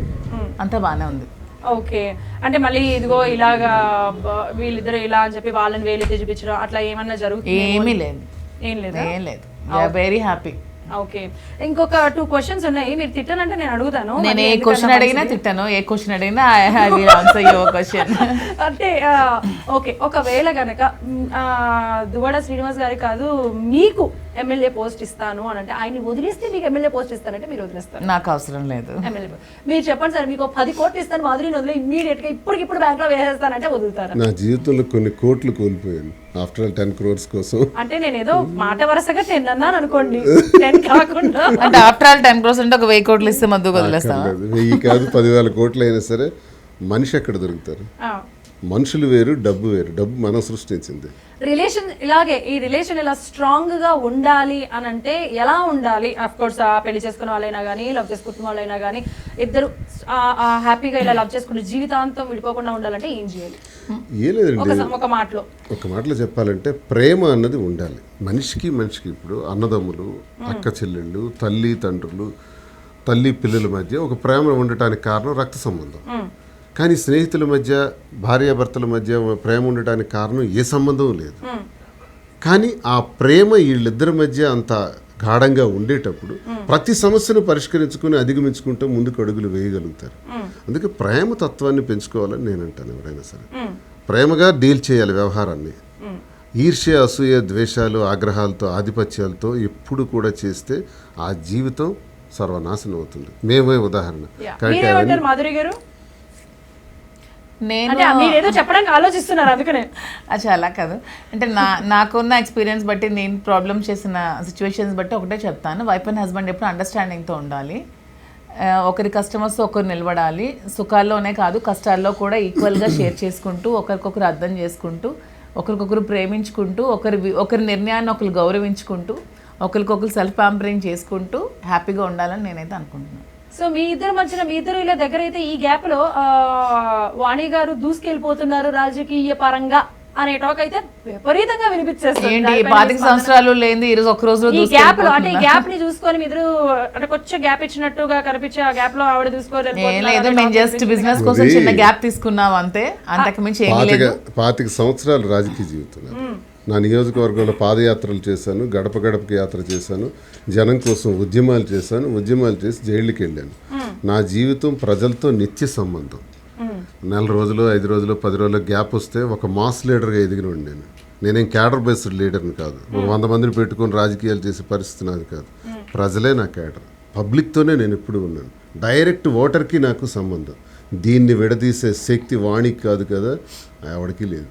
అంతా బాగానే ఉంది. ఓకే, అంటే మళ్ళీ ఇదిగో ఇలాగా వీళ్ళిద్దరు ఇలా అని చెప్పి వాళ్ళని వేలెత్తి చూపించడం అట్లా ఏమన్నా జరుగుతుంది? ఏమీ లేదు, ఏం లేదు. Very happy. ఓకే, ఇంకొక 2 questions ఉన్నాయి. మీరు తిట్టానంటే నేను అడుగుతాను. నేను ఏ క్వశ్చన్ అడిగినా తిట్టాను, ఏ క్వశ్చన్ అడిగినా I will answer your question. అంటే ఓకే, ఒకవేళ గనక దువ్వాడ శ్రీనివాస్ గారి కాదు మీకు ఎమ్మెల్యే పోస్ట్ ఇస్తాను అని అంటే, ఆయన్ని వదిలేస్తే మీకు ఎమ్మెల్యే పోస్ట్ ఇస్తానంటే మీరు వదిలేస్తారు? నాకు అవసరం లేదు. ఎమ్మెల్యే మీరు చెప్పండి సార్, మీకు 10 కోట్లు ఇస్తాను, మాధురిని వదిలే ఇమ్మీడియట్ గా ఇప్పటికిప్పుడు బ్యాంక్ లో వేసేస్తానంటే వదులుతారా? నా జీవితంలో కొన్ని కోట్లు కోల్పోయాను ఆఫ్టర్ ఆల్ 10 crores కోసం. అంటే నేను ఏదో మాట వరుసగా 10 అన్నాను అనుకోండి, 10 కాకుండా. అంటే ఆఫ్టర్ ఆల్ 10 crores అంటే ఒక 1000 కోట్లు ఇస్తే మధ్య వదిలేస్తాం. 1000 కాదు 10,000 కోట్లు అయినా సరే మనిషి ఎక్కడ దొరుకుతారు? మనుషులు వేరు, డబ్బు వేరు. డబ్బు మనం సృష్టించింది. రిలేషన్ ఇలాగే, ఈ రిలేషన్ ఇలా స్ట్రాంగ్ గా ఉండాలి అని అంటే ఎలా ఉండాలి? అఫ్ కోర్స్ పెళ్లి చేసుకున్న వాళ్ళైనా కానీ, లవ్ చేసుకున్న వాళ్ళైనా కానీ, ఇద్దరు హ్యాపీగా ఇలా లవ్ చేసుకుంటే జీవితాంతం విడిపోకుండా ఉండాలంటే ఏం చేయాలి? ఏం లేదండి, ఒక మాటలో చెప్పాలంటే ప్రేమ అన్నది ఉండాలి మనిషికి. ఇప్పుడు అన్నదమ్ములు, అక్క చెల్లెళ్ళు, తల్లి తండ్రులు, తల్లి పిల్లల మధ్య ఒక ప్రేమ ఉండటానికి కారణం రక్త సంబంధం. కానీ స్నేహితుల మధ్య, భార్యాభర్తల మధ్య ప్రేమ ఉండటానికి కారణం ఏ సంబంధం లేదు. కానీ ఆ ప్రేమ వీళ్ళిద్దరి మధ్య అంత గాఢంగా ఉండేటప్పుడు ప్రతి సమస్యను పరిష్కరించుకుని అధిగమించుకుంటూ ముందుకు అడుగులు వేయగలుగుతారు. అందుకే ప్రేమ తత్వాన్ని పెంచుకోవాలని నేను అంటాను. ఎవరైనా సరే ప్రేమగా డీల్ చేయాలి వ్యవహారాన్ని. ఈర్ష్య, అసూయ, ద్వేషాలు, ఆగ్రహాలతో, ఆధిపత్యాలతో ఎప్పుడు కూడా చేస్తే ఆ జీవితం సర్వనాశనం అవుతుంది. మేమే ఉదాహరణ. మీరేమంటారు మాధురి గారు? నేను మీరేదో చెప్పడానికి ఆలోచిస్తున్నారు అందుకనే. అచ్చా అలా కాదు, అంటే నాకున్న ఎక్స్పీరియన్స్ బట్టి, నేను ప్రాబ్లమ్ చేసిన సిచ్యువేషన్స్ బట్టి ఒకటే చెప్తాను. వైఫ్ అండ్ హస్బెండ్ ఎప్పుడు అండర్స్టాండింగ్తో ఉండాలి. ఒకరి కస్టమర్స్ ఒకరు నిలబడాలి. సుఖాల్లోనే కాదు కష్టాల్లో కూడా ఈక్వల్గా షేర్ చేసుకుంటూ, ఒకరికొకరు అర్థం చేసుకుంటూ, ఒకరికొకరు ప్రేమించుకుంటూ, ఒకరి నిర్ణయాన్ని ఒకరు గౌరవించుకుంటూ, ఒకరికొకరు సెల్ఫ్ ప్యాంపరింగ్ చేసుకుంటూ హ్యాపీగా ఉండాలని నేనైతే అనుకుంటున్నాను. సో మీ ఇద్దరు మధ్యన, మీ ఇద్దరు ఇలా దగ్గర అయితే ఈ గ్యాప్ లో వాణి గారు దూసుకెళ్ళిపోతున్నారు రాజకీయ పరంగా అనే టాక్ అయితే విపరీతంగా వినిపించేస్తుంది. ఏంటి 25 సంవత్సరాలు లేని ఈ రోజు ఒక రోజు ఈ గ్యాప్ లో, అంటే ఈ గ్యాప్ ని చూసుకొని మీ ఇద్దరు అంటే కొంచెం గ్యాప్ ఇచ్చినట్టుగా కనిపించే ఆ గ్యాప్ లో ఆవిడ లేదు, మేము జస్ట్ బిజినెస్ కోసం చిన్న గ్యాప్ తీసుకున్నాం అంతే, అంతకు మించి ఏమీ లేదు. 25 సంవత్సరాలు రాజకీయ జీవితం. నా నియోజకవర్గంలో పాదయాత్రలు చేశాను, గడప గడపకి యాత్ర చేశాను, జనం కోసం ఉద్యమాలు చేసి జైళ్ళకి వెళ్ళాను. నా జీవితం ప్రజలతో నిత్య సంబంధం. 4 రోజులు, 5 రోజులు, 10 రోజులు గ్యాప్ వస్తే ఒక మాస్ లీడర్గా ఎదిగినండి నేను. నేనేం క్యాడర్ బేస్డ్ లీడర్ని కాదు. 100 మందిని పెట్టుకొని రాజకీయాలు చేసే పరిస్థితి నాది కాదు. ప్రజలే నా క్యాడర్. పబ్లిక్తోనే నేను ఎప్పుడు ఉన్నాను. డైరెక్ట్ ఓటర్కి నాకు సంబంధం. దీన్ని విడదీసే శక్తి వాణికి కాదు కదా, ఎవరికి లేదు.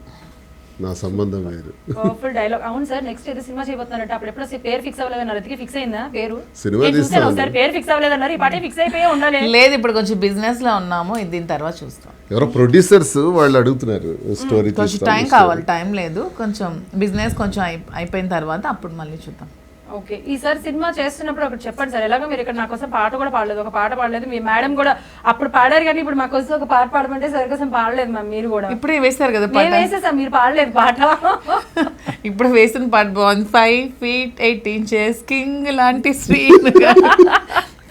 నా సంబంధం వేరు. Powerful dialogue. అవును సార్, నెక్స్ట్ ఏదో సినిమా చేయబోతున్నారంట. అప్పుడు ఎప్పుడో పేరు ఫిక్స్ అవ్వలేదన్నారు, అది ఫిక్స్ అయిందా? పేరు సినిమా తీస్తాను సార్, పేరు ఫిక్స్ అవ్వలేదన్నారు, ఈ పాటే ఫిక్స్ అయిపోయి ఉండాలి. లేదు, ఇప్పుడు కొంచెం బిజినెస్ లో ఉన్నాము, దీని తర్వాత చూస్తాం. ఎవరో ప్రొడ్యూసర్స్ వాళ్ళు అడుగుతున్నారు స్టోరీ, కొంచెం టైం కావాలి. టైం లేదు, కొంచెం బిజినెస్ కొంచెం అయిపోయిన తర్వాత అప్పుడు మళ్ళీ చూద్దాం. ఓకే, ఈసారి సినిమా చేస్తున్నప్పుడు ఒకటి చెప్పండి సార్. ఎలాగో మీరు ఇక్కడ నా కోసం పాట కూడా పాడలేదు, ఒక పాట పాడలేదు. మీ మేడం కూడా అప్పుడు పాడారు, కానీ ఇప్పుడు మా కోసం ఒక పాట పాడమంటే సరి కోసం పాడలేదు మ్యామ్. మీరు కూడా ఇప్పుడే వేస్తారు కదా, వేసేసాం, మీరు పాడలేదు పాట. ఇప్పుడు వేసిన పాట బాగుంది. 5 feet 8 inches కింగ్ లాంటి శ్రీను,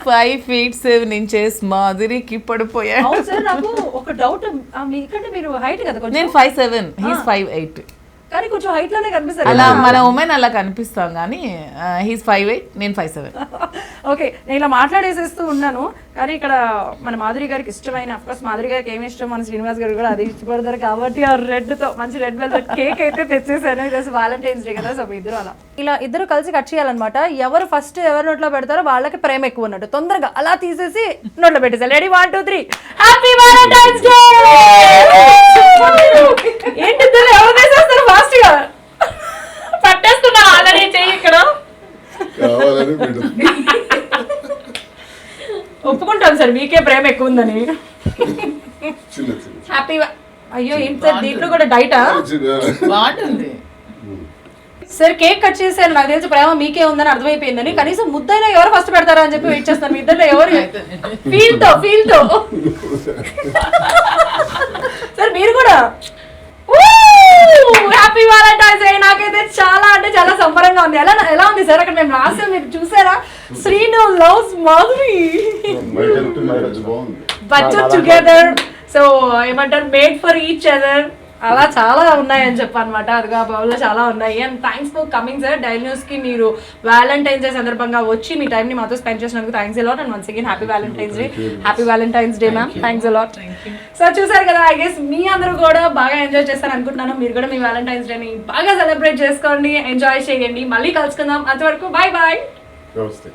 5 feet 7 inches మాధురికి పడిపోయా. అవును సార్, నాకు ఒక డౌట్, మీకంటే మీరు హైట్ కదా కొంచెం. నేను 5'7", he's 5'8", కానీ కొంచెం హైట్ లోనే కనిపిస్తారు. అలా మన ఉమెన్ అలా కనిపిస్తాం, కానీ హీస్ 5'8", నేను 5'7". ఓకే, నేను ఇలా మాట్లాడేసేస్తూ ఉన్నాను, కానీ ఇక్కడ మన మాధురి గారికి ఇష్టమైన, అఫ్కోర్స్ మాధురి గారికి ఏమి ఇష్టం, మన శ్రీనివాస్ గారు కూడా అది ఇష్టపడతారు కాబట్టి ఆ రెడ్ తో మంచి రెడ్ వెల్వెట్ కేక్ అయితే తెచ్చేసాను. ఈరోజు వాలంటైన్స్ డే కదా, సో ఇద్దరు అలా ఇలా ఇద్దరు కలిసి కట్ చేయాలన్నమాట. ఎవరు ఫస్ట్ ఎవరు నోట్లో పెడతారో వాళ్ళకి ప్రేమ ఎక్కువ ఉన్నట్టు, తొందరగా అలా తీసేసి నోట్లో పెట్టేసారు. Ready 1 2 3 happy Valentine's day. ఏంటి ఇద్దరు ఎవరు తీసేస్తారు ఫాస్ట్ గా? పట్టేస్తున్నా ఆల్రెడీ చెయ్యి ఇక్కడ. ఒప్పుకుంటాం సార్, మీకే ప్రేమ ఎక్కువ ఉందని. హ్యాపీ. అయ్యో ఏంటి సార్, దీంట్లో కూడా డైటా? బాగుంటుంది సార్. కేక్ కట్ చేశారు, నాకు తెలిసి ప్రేమ మీకే ఉందని అర్థమైపోయిందని. కనీసం ముద్దైనా ఎవరు ఫస్ట్ పెడతారా అని చెప్పి వెయిట్ చేస్తాను. మీ ఇద్దరు ఎవరు ఫీల్ తో సార్ మీరు కూడా హ్యాపీ వాలంటైన్స్ డే. నాకైతే చాలా అంటే చాలా సంబరంగా ఉంది. ఎలా ఉంది సార్? అక్కడ మేము రాసాం, మీరు చూసారా? Srinu loves Madhuri, budget together. So ఏమంటారు, మేడ్ ఫర్ ఈచ్ అదర్. అలా చాలా ఉన్నాయని చెప్పనమాట. అదిగా ఆ బౌల్లో చాలా ఉన్నాయి. And thanks for coming sir. Daily news కి మీరు వ్యాలంటైన్స్ డే సందర్భంగా వచ్చి మీ టైం ని మాతో స్పెండ్ చేసినందుకు thanks a lot. And once again happy Valentine's day. Happy Valentine's day ma'am. Thanks a lot. So చూసారు కదా, ఐ గెస్ మీ అందరూ కూడా బాగా ఎంజాయ్ చేస్తారు అనుకుంటున్నాను. మీరు కూడా మీ వ్యాలంటైన్స్ డే ని బాగా సెలబ్రేట్ చేసుకోండి, ఎంజాయ్ చేయండి. మళ్ళీ కలుసుకుందాం. అంతవరకు బాయ్ బాయ్. నమస్తే.